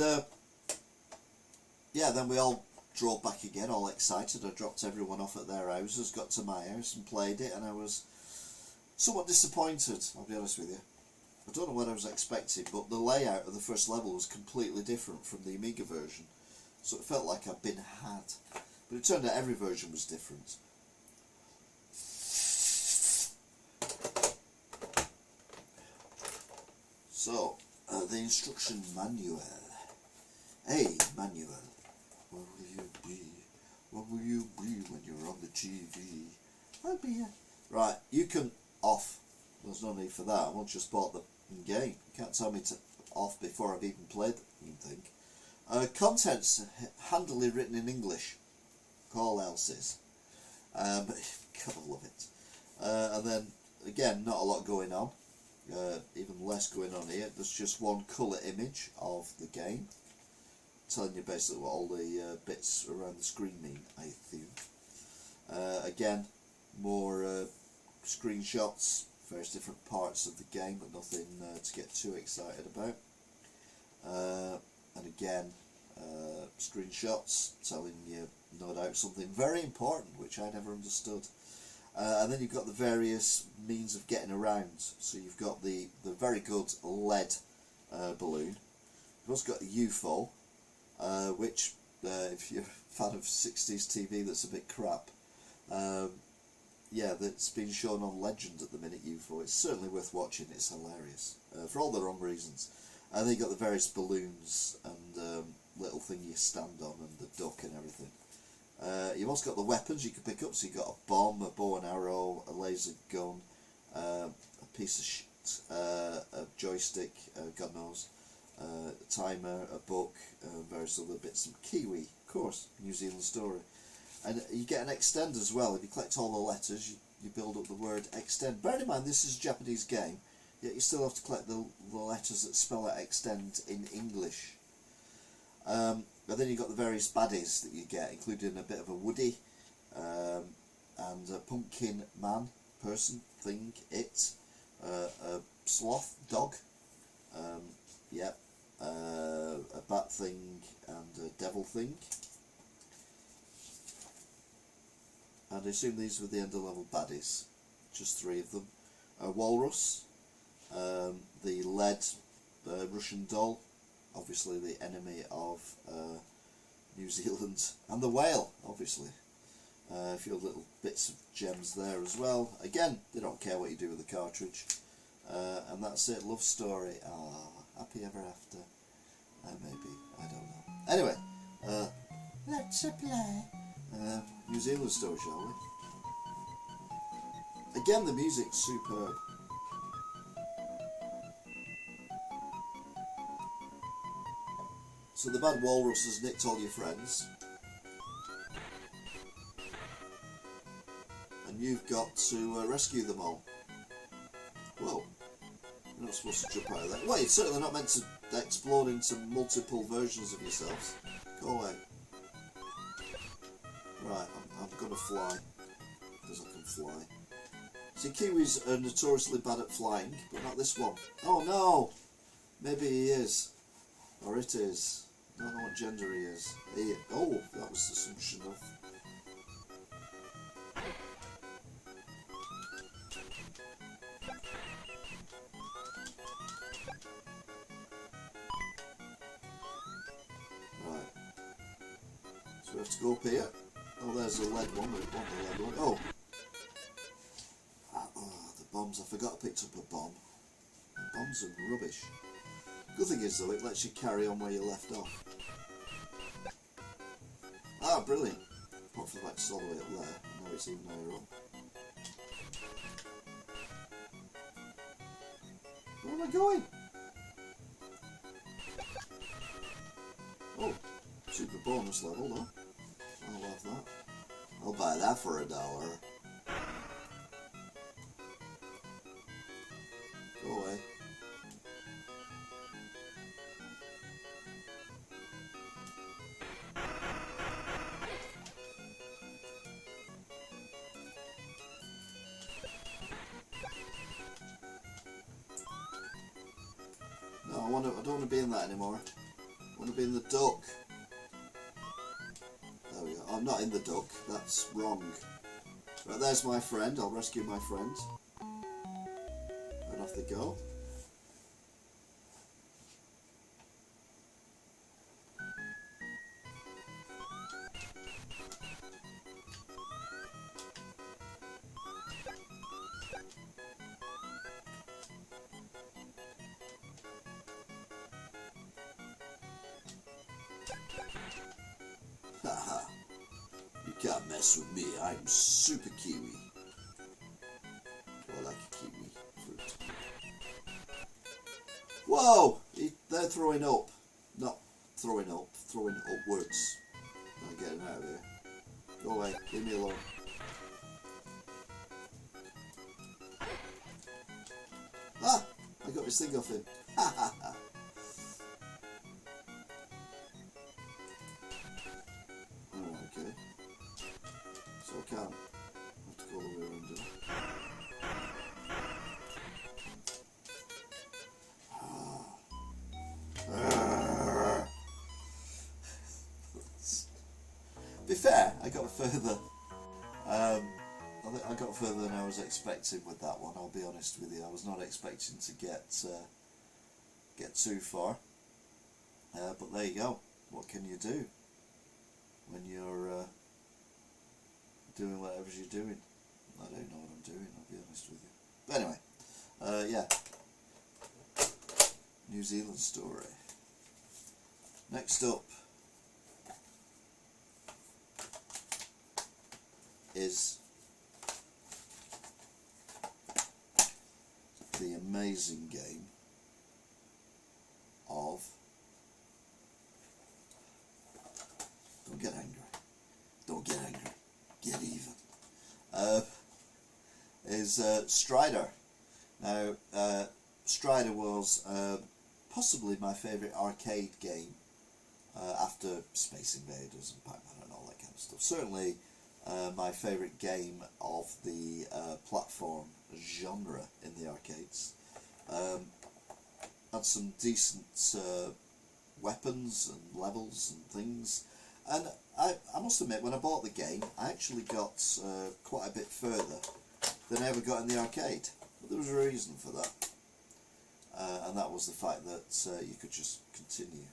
yeah, then we all drove back again, all excited. I dropped everyone off at their houses, got to my house and played it, and I was somewhat disappointed, I'll be honest with you. I don't know what I was expecting, but the layout of the first level was completely different from the Amiga version, so it felt like I'd been had. But it turned out every version was different. So, the instruction manual. Hey, manual. What will you be? What will you be when you're on the TV? I'll be right, you can off. There's no need for that. I once just bought the game. You can't tell me to off before I've even played the thing. Contents handily written in English. All else is. But gotta love it. And then again, not a lot going on. Even less going on here. There's just one colour image of the game, telling you basically what all the bits around the screen mean, I think. Again, more screenshots, various different parts of the game, but nothing to get too excited about. And again, screenshots telling you, no doubt, something very important, which I never understood. And then you've got the various means of getting around. So you've got the very good lead balloon. You've also got a UFO, which, if you're a fan of 60s TV that's a bit crap, yeah, that's been shown on Legend at the minute, UFO. It's certainly worth watching, it's hilarious, for all the wrong reasons. And then you've got the various balloons and little thing you stand on and the duck and everything. You've also got the weapons you can pick up, so you've got a bomb, a bow and arrow, a laser gun, a piece of shit, a joystick, God knows, a timer, a book, various other bits, some Kiwi, of course, New Zealand Story. And you get an extend as well. If you collect all the letters, you build up the word extend. Bear in mind this is a Japanese game, yet you still have to collect the letters that spell out extend in English. But then you've got the various baddies that you get, including a bit of a Woody, and a pumpkin man, person, thing, it, a sloth, dog, yep, a bat thing and a devil thing. And I assume these were the end of level baddies, just 3 of them. A walrus, the lead Russian doll, obviously the enemy of New Zealand, and the whale, obviously. A few little bits of gems there as well. Again, they don't care what you do with the cartridge. And that's it, love story. Ah, happy ever after. Maybe, I don't know. Anyway, let's play New Zealand story, shall we? Again, the music's superb. So the bad walrus has nicked all your friends. And you've got to rescue them all. Whoa. You're not supposed to jump out of that. Well, you're certainly not meant to explode into multiple versions of yourselves. Go away. Right, I'm going to fly. Because I can fly. See, kiwis are notoriously bad at flying, but not this one. Oh no! Maybe he is. Or it is. I don't know what gender he is. Oh, that was assumption of. Right. So we have to go up here. Oh, there's a lead one. We want the lead one. Oh! The bombs. I forgot I picked up a bomb. Bombs are rubbish. Good thing is though, it lets you carry on where you left off. Ah, brilliant. Apart from the fact it's all the way up there, now it's even higher up. Where am I going? Oh, super bonus level though. I'll have that. I'll buy that for $1. Go away. No, I don't want to be in that anymore. I want to be in the duck. There we go. I'm not in the duck. That's wrong. Right, there's my friend. I'll rescue my friend. And off they go. Haha. You can't mess with me. I'm Super Kiwi. Or like a kiwi fruit. Whoa! They're throwing up. Not throwing up. Throwing upwards. Not getting out of here. Go away. Leave me alone. Ah! I got this thing off him. Ha ha ha. Okay. So I can't. I have to go all the way around it. To be fair, I got further. I think I got further than I was expecting with that one. I'll be honest with you. I was not expecting to get too far. But there you go. What can you do when you're doing whatever you're doing? I don't know what I'm doing. I'll be honest with you. But anyway, yeah. New Zealand story. Next up is the amazing game of, don't get angry, don't get angry, get even, is Strider. Now, Strider was possibly my favourite arcade game after Space Invaders and Pac-Man and all that kind of stuff. Certainly my favourite game of the platform genre in the arcades. Had some decent weapons and levels and things, and I must admit, when I bought the game, I actually got quite a bit further than I ever got in the arcade. But there was a reason for that, and that was the fact that you could just continue.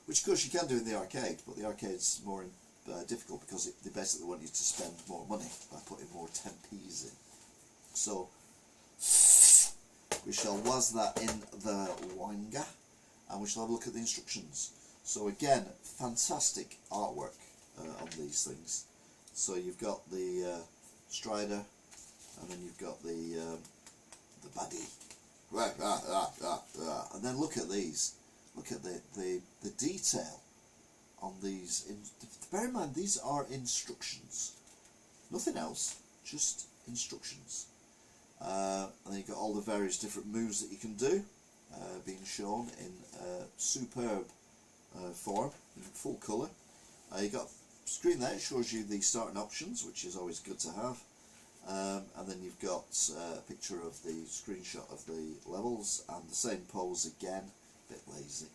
Which of course you can do in the arcade, but the arcade's more difficult because they basically want you to spend more money by putting more 10p's in. So we shall was that in the Wanga, and we shall have a look at the instructions. So again, fantastic artwork on these things. So you've got the Strider, and then you've got the baddie. And then look at these. Look at the detail on these. Bear in mind, these are instructions. Nothing else, just instructions. And then you've got all the various different moves that you can do, being shown in superb form, in full colour. You've got a screen there, it shows you the starting options, which is always good to have. And then you've got a picture of the screenshot of the levels, and the same pose again, a bit lazy.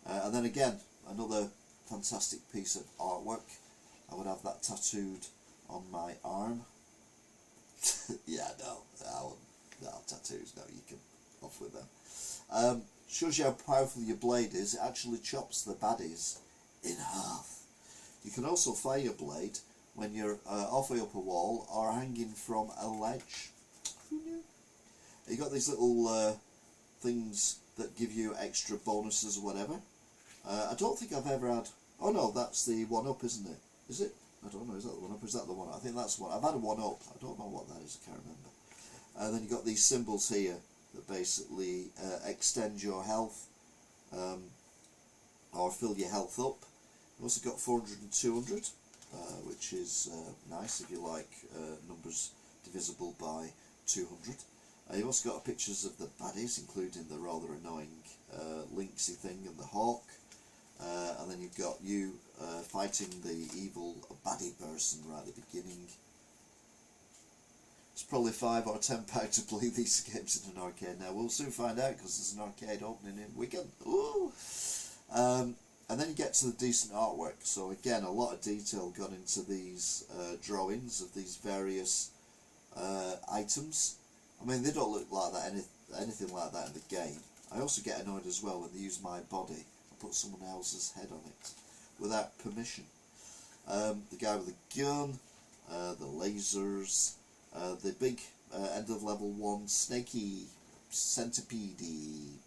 And then again, another fantastic piece of artwork. I would have that tattooed on my arm. Yeah, no, tattoos, no, you can off with them. Shows you how powerful your blade is. It actually chops the baddies in half. You can also fire your blade when you're halfway up a wall or hanging from a ledge. Who knew? You got these little things that give you extra bonuses or whatever. I don't think I've ever had... Oh no, that's the 1-up, isn't it? Is it? I don't know, is that the 1-up or is that the 1-up? I think that's one. I've had a 1-up. I don't know what that is, I can't remember. And then you've got these symbols here that basically extend your health or fill your health up. You've also got 400 and 200, which is nice if you like numbers divisible by 200. You've also got pictures of the baddies, including the rather annoying Lynxy thing and the hawk. And then you've got you fighting the evil baddie person right at the beginning. It's probably £5 or £10 to play these games in an arcade now. We'll soon find out because there's an arcade opening in Wigan. Ooh. And then you get to the decent artwork. So again, a lot of detail gone into these drawings of these various items. I mean, they don't look like that, anything like that in the game. I also get annoyed as well when they use my body and put someone else's head on it without permission. The guy with the gun, the lasers, the big end of level 1 snaky centipede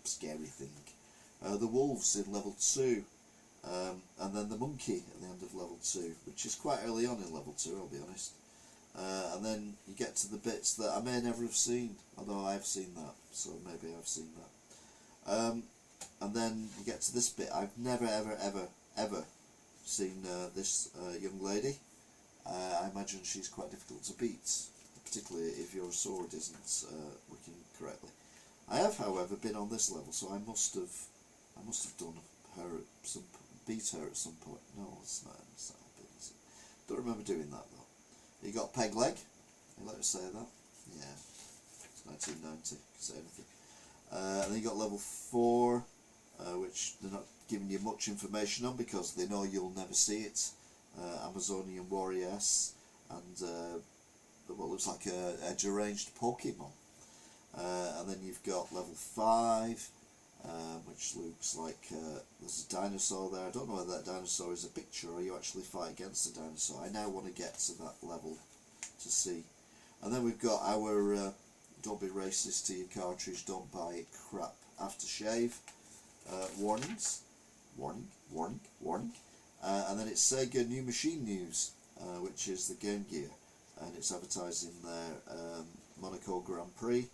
scary thing, the wolves in level 2, and then the monkey at the end of level 2, which is quite early on in level 2, I'll be honest. And then you get to the bits that I may never have seen, although I have seen that, so maybe I've seen that. And then you get to this bit. I've never ever seen this young lady. I imagine she's quite difficult to beat, particularly if your sword isn't working correctly. I have, however, been on this level, so I must have done her beat her at some point. No, it's not happened, is it? Don't remember doing that though. You got peg leg. You let us say that. Yeah, it's 1990. Can say anything. And then you got level 4, which they're not giving you much information on because they know you'll never see it. Amazonian Warriors and what looks like a deranged Pokemon. And then you've got level 5, which looks like there's a dinosaur there. I don't know whether that dinosaur is a picture or you actually fight against the dinosaur. I now want to get to that level to see. And then we've got our don't be racist to your cartridge, don't buy it crap aftershave warnings. Warning. And then it's Sega New Machine News, which is the Game Gear, and it's advertising their Monaco Grand Prix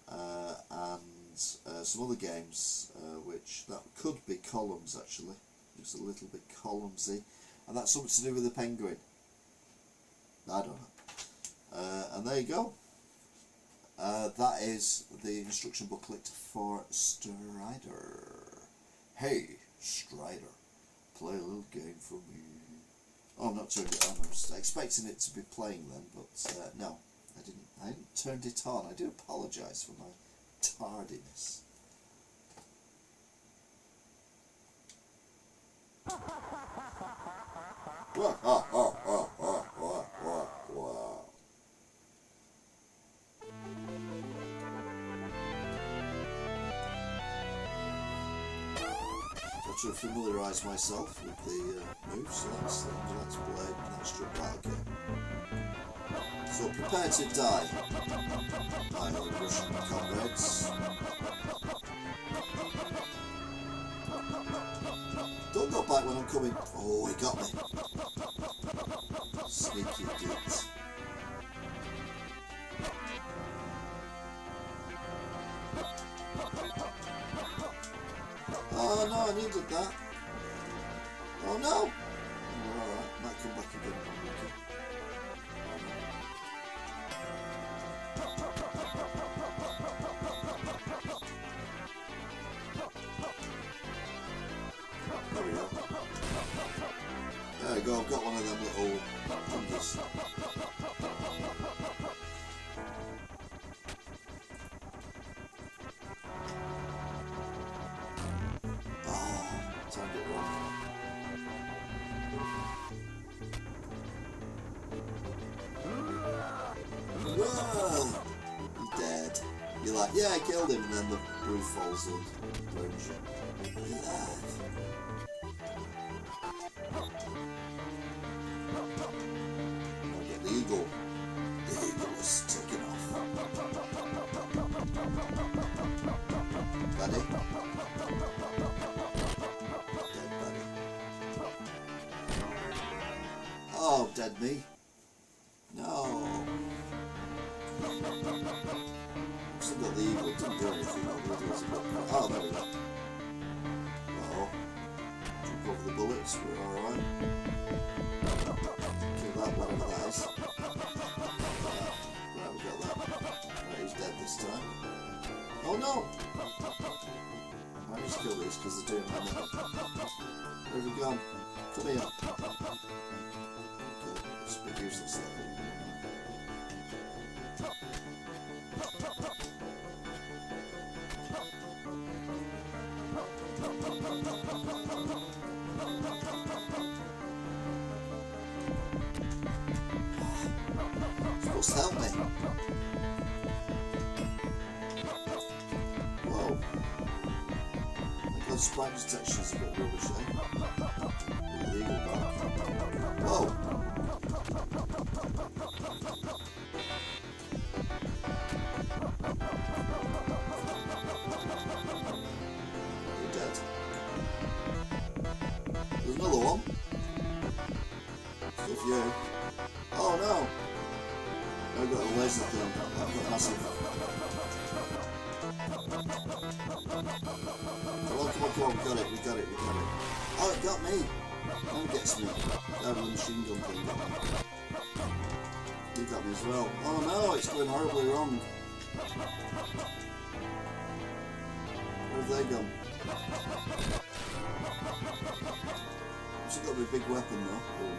and some other games, which that could be columns actually. It's a little bit columnsy, and that's something to do with the penguin. I don't know. And there you go. That is the instruction booklet for Strider. Hey, Strider, play a little game for me. Oh, I've not turned it on. I was expecting it to be playing then, but no, I didn't. I hadn't turned it on. I do apologise for my tardiness. To familiarise myself with the moves, so that's blade, and that's jump right, okay. So prepare to die, my old Russian comrades. Don't go back when I'm coming. Oh, he got me. Sneaky git. Oh no, I needed that. Oh no! Oh, alright, might come back again. There we go. There we go, I've got one of them little fingers. Turned it wrong. Whoa! He's dead. You're like, yeah, I killed him, and then the roof falls in. Burns you. Alive. But the eagle. The eagle was taken off. Buddy. Oh, dead me. No. Still got the eagle, didn't do anything. Oh, there we go. Uh-oh. Jump over the bullets, we're alright. Kill that, whatever that is. Right, we got that. Right, he's dead this time. Oh no! I just kill these because they're doing my name. Where have you gone? Come here. It's a bit useless that thing. Supposed to help me. Whoa. My god, sprite detection is a bit rubbish, eh? Illegal back. Whoa! You're dead. There's another one. Stuff you. Oh no! I've got a laser thing. I've got massive. Come on, we got it. Oh, it got me! Now it gets me. That little machine gun thing got me. He got me as well. Oh no, it's going horribly wrong. Where have they gone? She's got a big weapon though. Oh,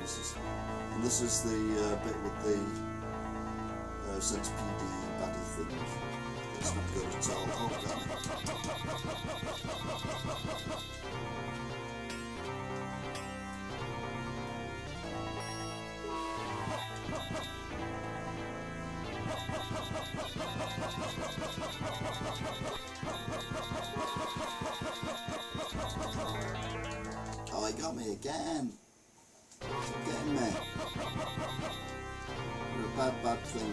this is the bit with the centipede baddie thing. It's not good at all. Oh, damn it. Oh, he got me again. Stop getting me. You're a bad thing.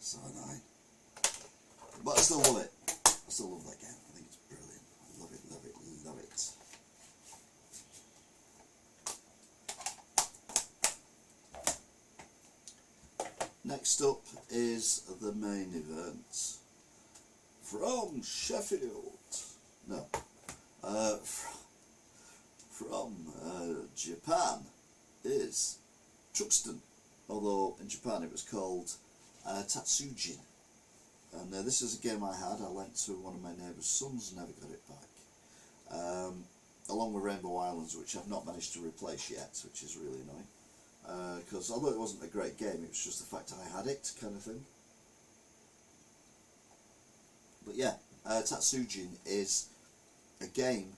So annoying. But I still love it. I still love that game. I think it's brilliant. I love it. next up is the main event from Sheffield. No, from Japan is Truxton, although in Japan it was called Tatsujin. And this is a game I had. I lent to one of my neighbour's sons, never got it back. Along with Rainbow Islands, which I've not managed to replace yet, which is really annoying. Because although it wasn't a great game, it was just the fact I had it, kind of thing. But yeah, Tatsujin is a game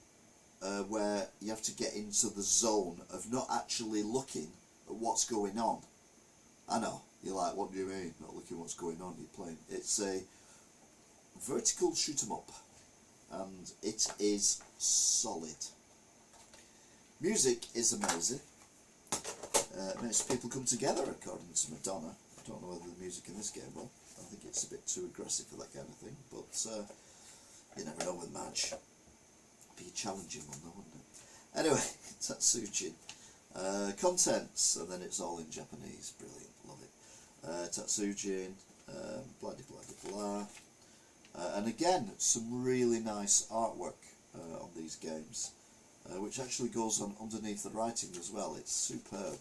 where you have to get into the zone of not actually looking at what's going on. I know, you're like, what do you mean, not looking what's going on, you're playing? It's a vertical shoot 'em up, and it is solid. Music is amazing. It makes people come together, according to Madonna. I don't know whether the music in this game will. I think it's a bit too aggressive for that kind of thing, but you never know with Madge. Be a challenging one though, wouldn't it? Anyway, Tatsujin. Contents, and then it's all in Japanese. Brilliant, love it. Tatsujin, blah blah blah. And again, some really nice artwork on these games, which actually goes on underneath the writing as well. It's superb.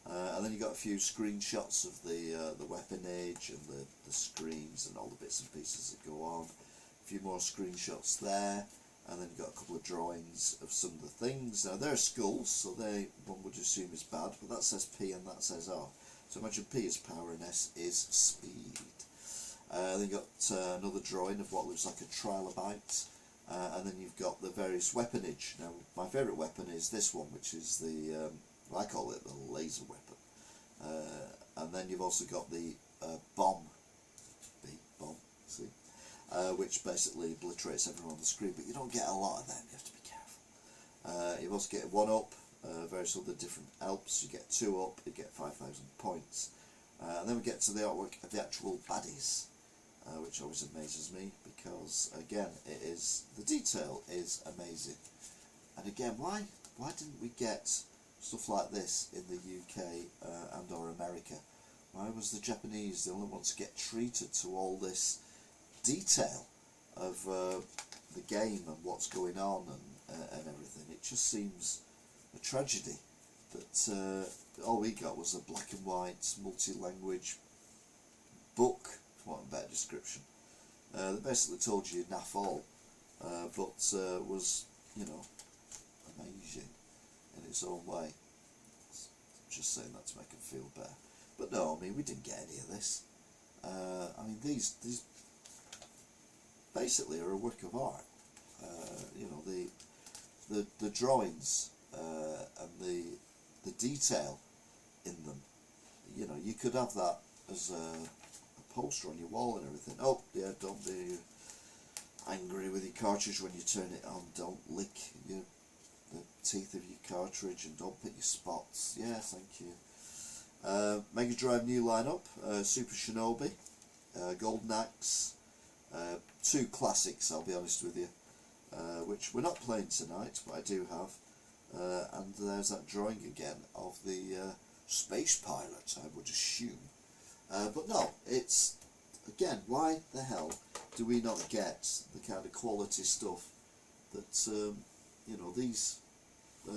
And then you got a few screenshots of the weaponage and the screens and all the bits and pieces that go on. A few more screenshots there, and then you got a couple of drawings of some of the things. Now they're skulls, so one would assume is bad, but that says P and that says R. So imagine P is power and S is speed. Then you got another drawing of what looks like a trilobite, and then you've got the various weaponage. Now my favourite weapon is this one, which is the I call it the laser weapon. And then you've also got the bomb, see, which basically obliterates everyone on the screen, but you don't get a lot of them, you have to be careful. You also get 1 up, various other different helps. You get 2 up, you get 5,000 points. And then we get to the artwork of the actual baddies, which always amazes me, because again, the detail is amazing. And again, why didn't we get stuff like this in the UK and or America? Why was the Japanese the only ones to get treated to all this detail of the game and what's going on and everything? It just seems a tragedy that all we got was a black and white multi-language book, for want of a better description, that basically told you naff all, but was, amazing in its own way. Just saying that to make it feel better. But no, I mean, we didn't get any of this. I mean, these basically are a work of art. The drawings and the detail in them. You could have that as a poster on your wall and everything. Oh yeah, don't be angry with your cartridge when you turn it on. Don't lick the teeth of your cartridge, and don't pick your spots. Yeah, thank you. Megadrive new lineup, Super Shinobi, Golden Axe, 2 classics, I'll be honest with you, which we're not playing tonight, but I do have. And there's that drawing again of the space pilot, I would assume. But no, it's, again, why the hell do we not get the kind of quality stuff that these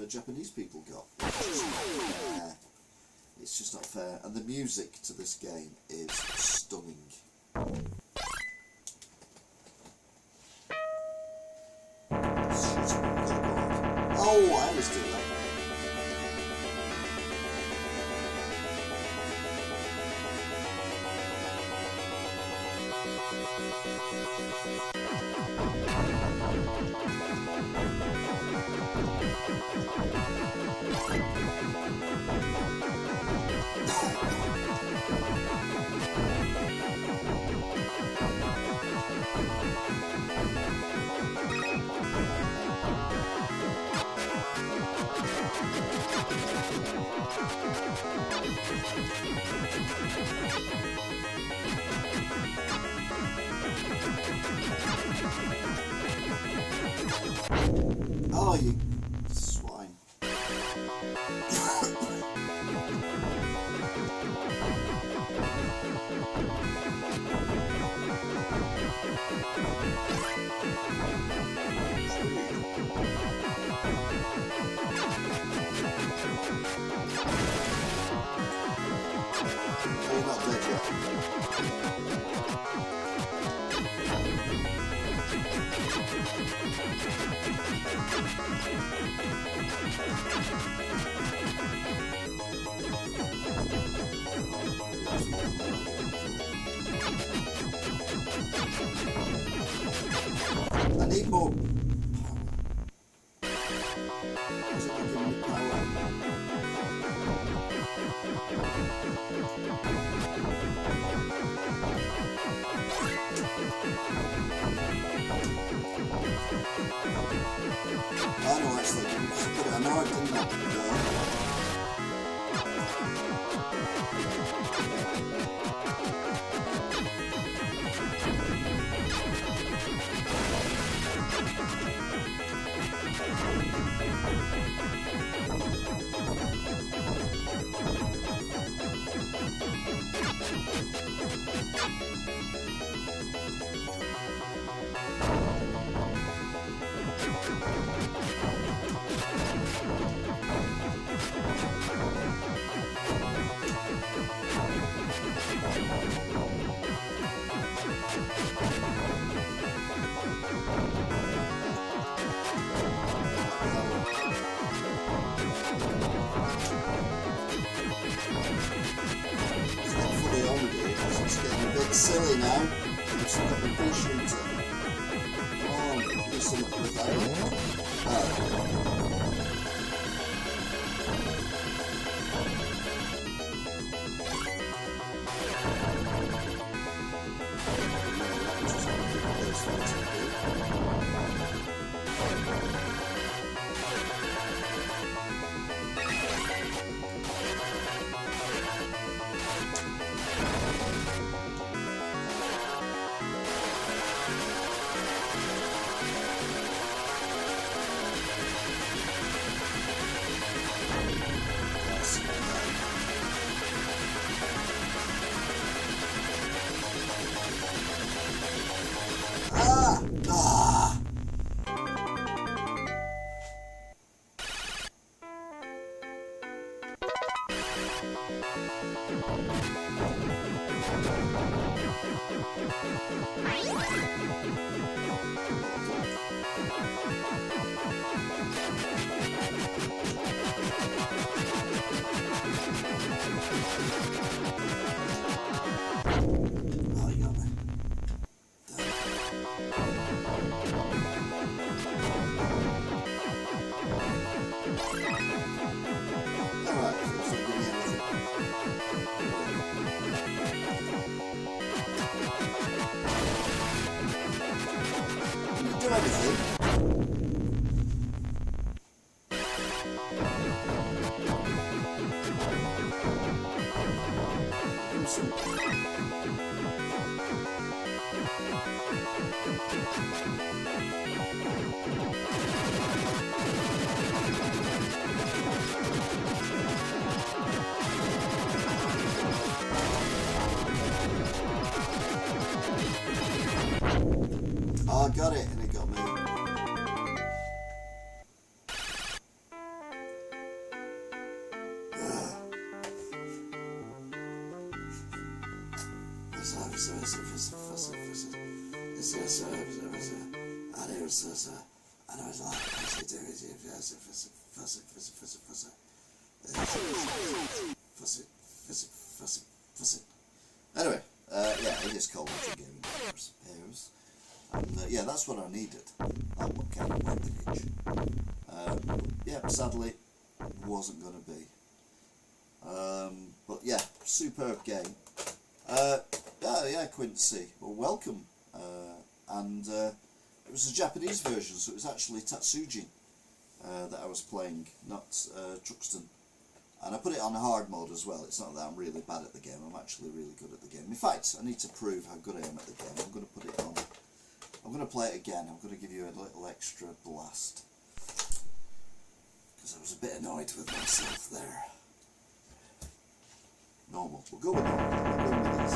Japanese people got? It's just not fair. And the music to this game is stunning. Oh, I always do that. Oh, you swine. need more power. Is it giving me power? I know actually, I know I've done that before. It's getting a bit silly now. I've still got the bull shooter. Come on, do something with that. Oh, I got it, and it got me. Anyway, yeah, it is called Retro Gaming Heroes. And yeah, that's what I needed. That what kind of package. Yeah, sadly, wasn't going to be. But yeah, superb game. Yeah, Quincy, well, welcome. And it was a Japanese version, so it was actually Tatsujin that I was playing, not Truxton. And I put it on hard mode as well. It's not that I'm really bad at the game, I'm actually really good at the game. In fact, I need to prove how good I am at the game. I'm going to put it on. I'm going to play it again. I'm going to give you a little extra blast. Because I was a bit annoyed with myself there. Normal. We'll go with normal. We'll go with these.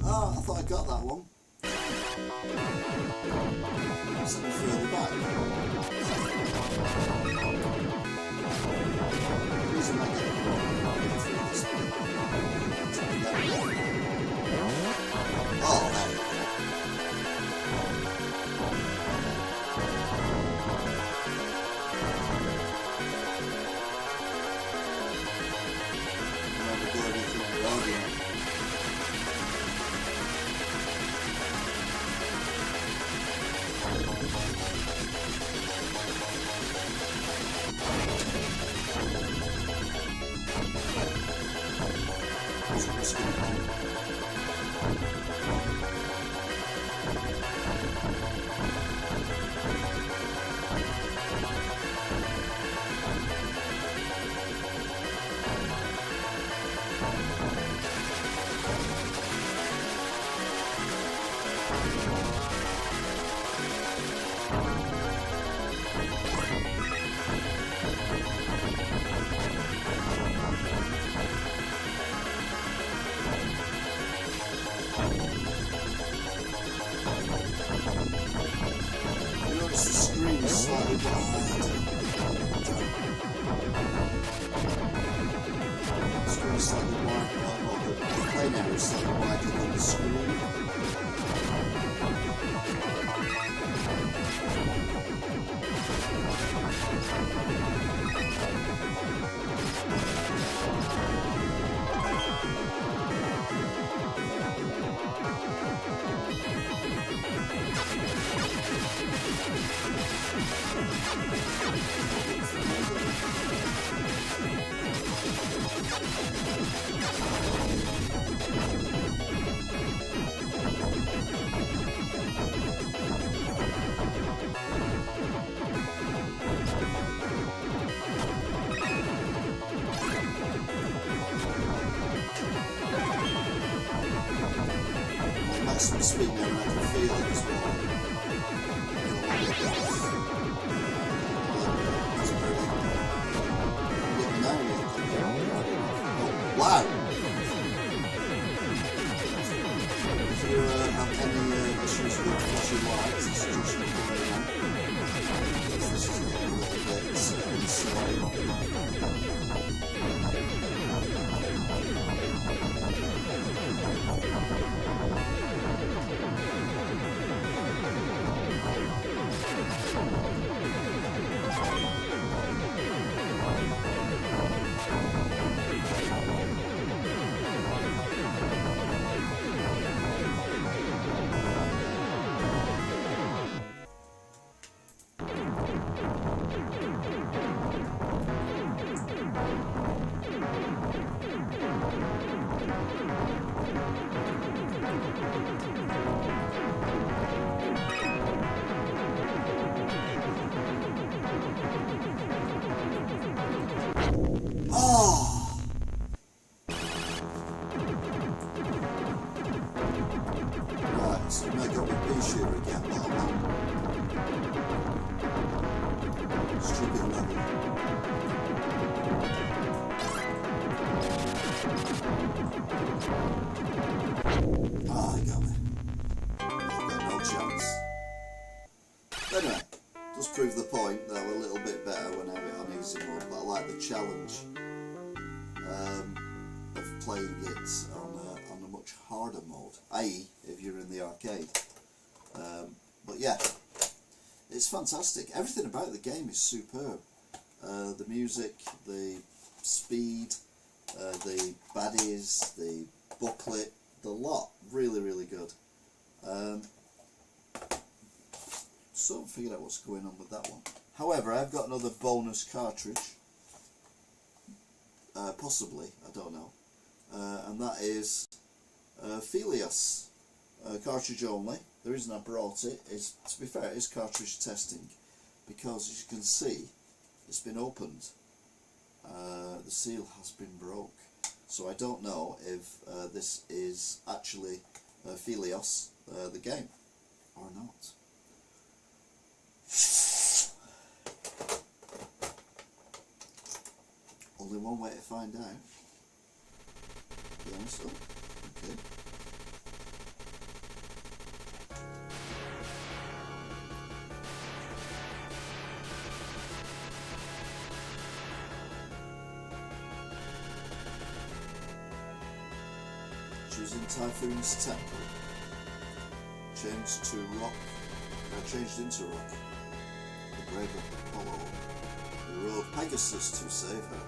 Ah, I thought I got that one. Something further back. The reason I get through this bit. Oh, there we go. Never do anything around it. Notice the screen is slightly wide. The screen is slightly wide. Well, the plane area is slightly wider than the screen. Maximum speed now, and I can feel it as well. That's brilliant. Wow! If you have any issues with flashing lights, I suggest you put it on. Because this is getting a little bit insane. So now got my pea shooter again, stupid level. Ah, he got me. I've got no chance. Anyway, just prove the point that we're a little bit better when I have it on easy mode, but I like the challenge of playing it on a much harder mode, i.e. if you're in the arcade. But yeah, it's fantastic. Everything about the game is superb. The music, the speed, the baddies, the booklet, the lot, really, really good. Still haven't figured out what's going on with that one. However, I've got another bonus cartridge, possibly, I don't know, and that is Philios. Cartridge only. The reason I brought it is, to be fair, it is cartridge testing, because as you can see, it's been opened. The seal has been broke, so I don't know if this is actually Philios, the game, or not. Only one way to find out. be honest. Oh, okay. Choosing Typhoon's temple. Changed into rock. The brave Apollo, who rode Pegasus to save her.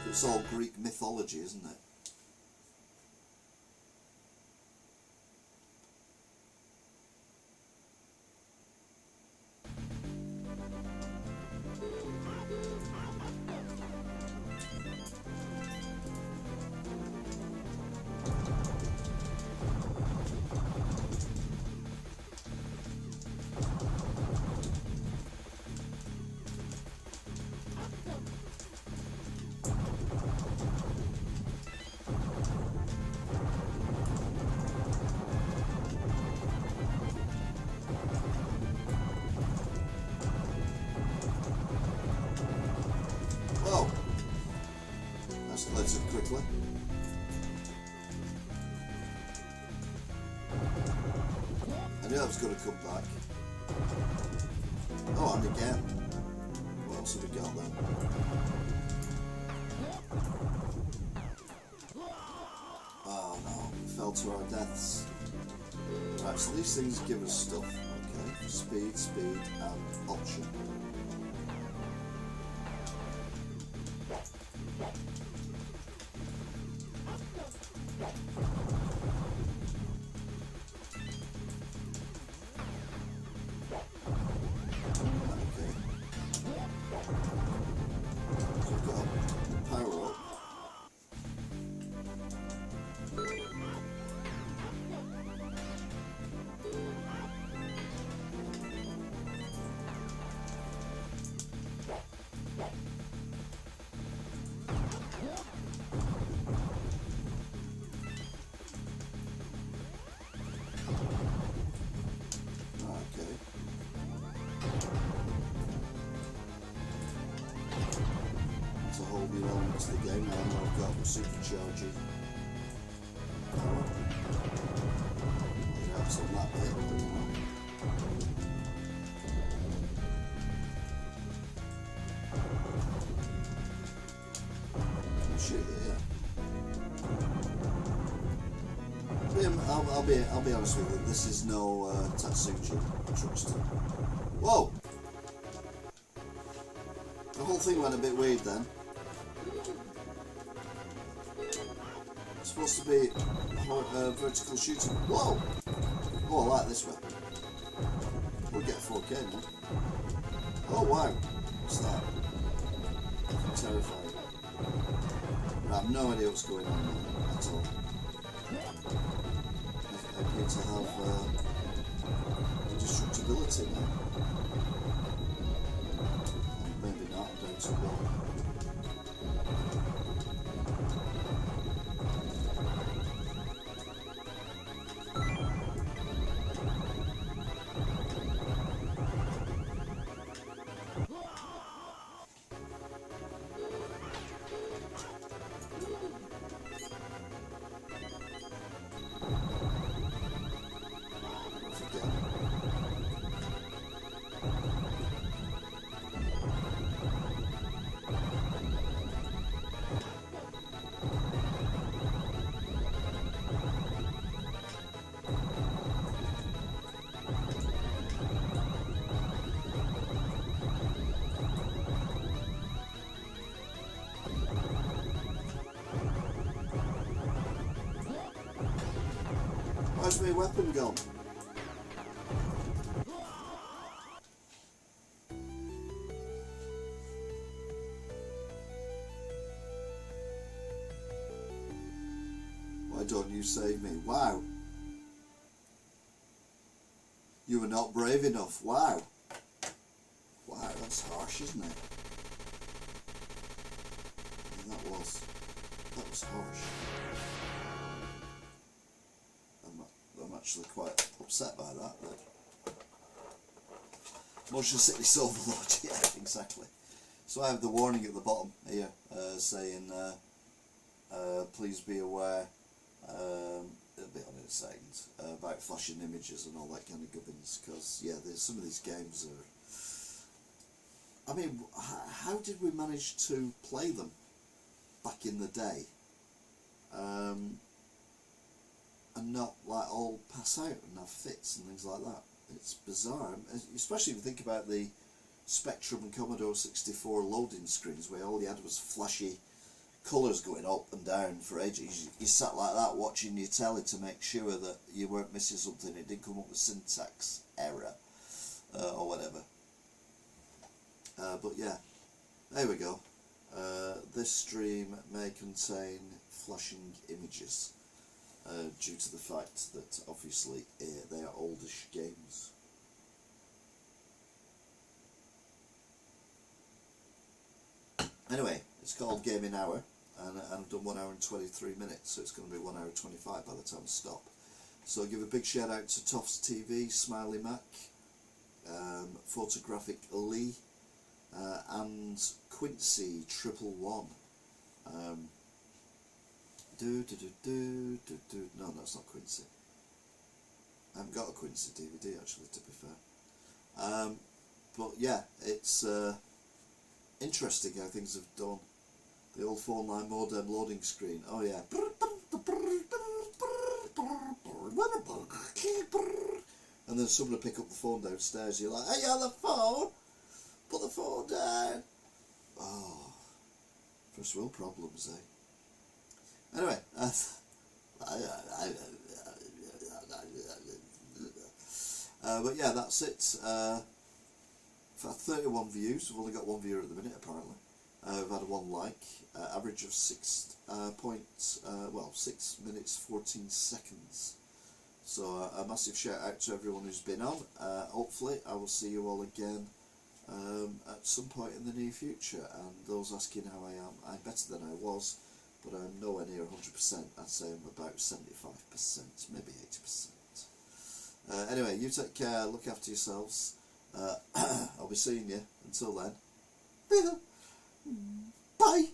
It's all Greek mythology, isn't it? Oh, escalated quickly. I knew I was going to come back. Oh, and again. What else have we got then? Oh no, we fell to our deaths. Right, so these things give us stuff. Okay, speed, and option. New element to the game. Now I've got supercharging power. I'll have some that bit, but shoot there. I'll be honest with you. This is no Tatsujin. Trust him. Whoa! The whole thing went a bit weird then. It's supposed to be vertical shooting. Whoa! Oh, I like this weapon. We'll get 4K now. Oh wow! What's that? Terrifying. I have no idea what's going on there at all. I appear to have indestructibility now. Maybe not, I don't know what. Where's my weapon gone? Why don't you save me? Wow. You were not brave enough. Wow. Wow, that's harsh, isn't it? And that was harsh. I'm actually quite upset by that. But motion sickness overload, yeah, exactly. So I have the warning at the bottom here saying please be aware, it'll be on in a second, about flashing images and all that kind of gubbins, because yeah, some of these games are, I mean, how did we manage to play them back in the day and not like all pass out and have fits and things like that? It's bizarre, especially if you think about the Spectrum and Commodore 64 loading screens where all you had was flashy colours going up and down for ages. You sat like that watching your telly to make sure that you weren't missing something. It didn't come up with syntax error or whatever. But yeah, there we go. This stream may contain flashing images due to the fact that obviously they are oldish games. Anyway, it's called Gaming Hour, and I've done 1 hour and 23 minutes, so it's going to be 1 hour 25 by the time I stop. So I'll give a big shout out to Toffs TV, Smiley Mac, Photographic Lee, and Quincy 111. No, that's not Quincy. I haven't got a Quincy DVD actually, to be fair. But yeah, it's interesting how things have done. The old phone line modem loading screen. Oh yeah. And then someone will pick up the phone downstairs. You're like, hey, on the phone. Put the phone down. Oh, first world problems, eh? Anyway, but yeah, that's it. For 31 views, we've only got one viewer at the minute apparently. We've had one like, average of 6 minutes 14 seconds. So a massive shout out to everyone who's been on. Hopefully I will see you all again at some point in the near future. And those asking how I am, I'm better than I was, but I'm nowhere near 100%. I'd say I'm about 75%, maybe 80%. Anyway, you take care, look after yourselves. I'll be seeing you. Until then, bye.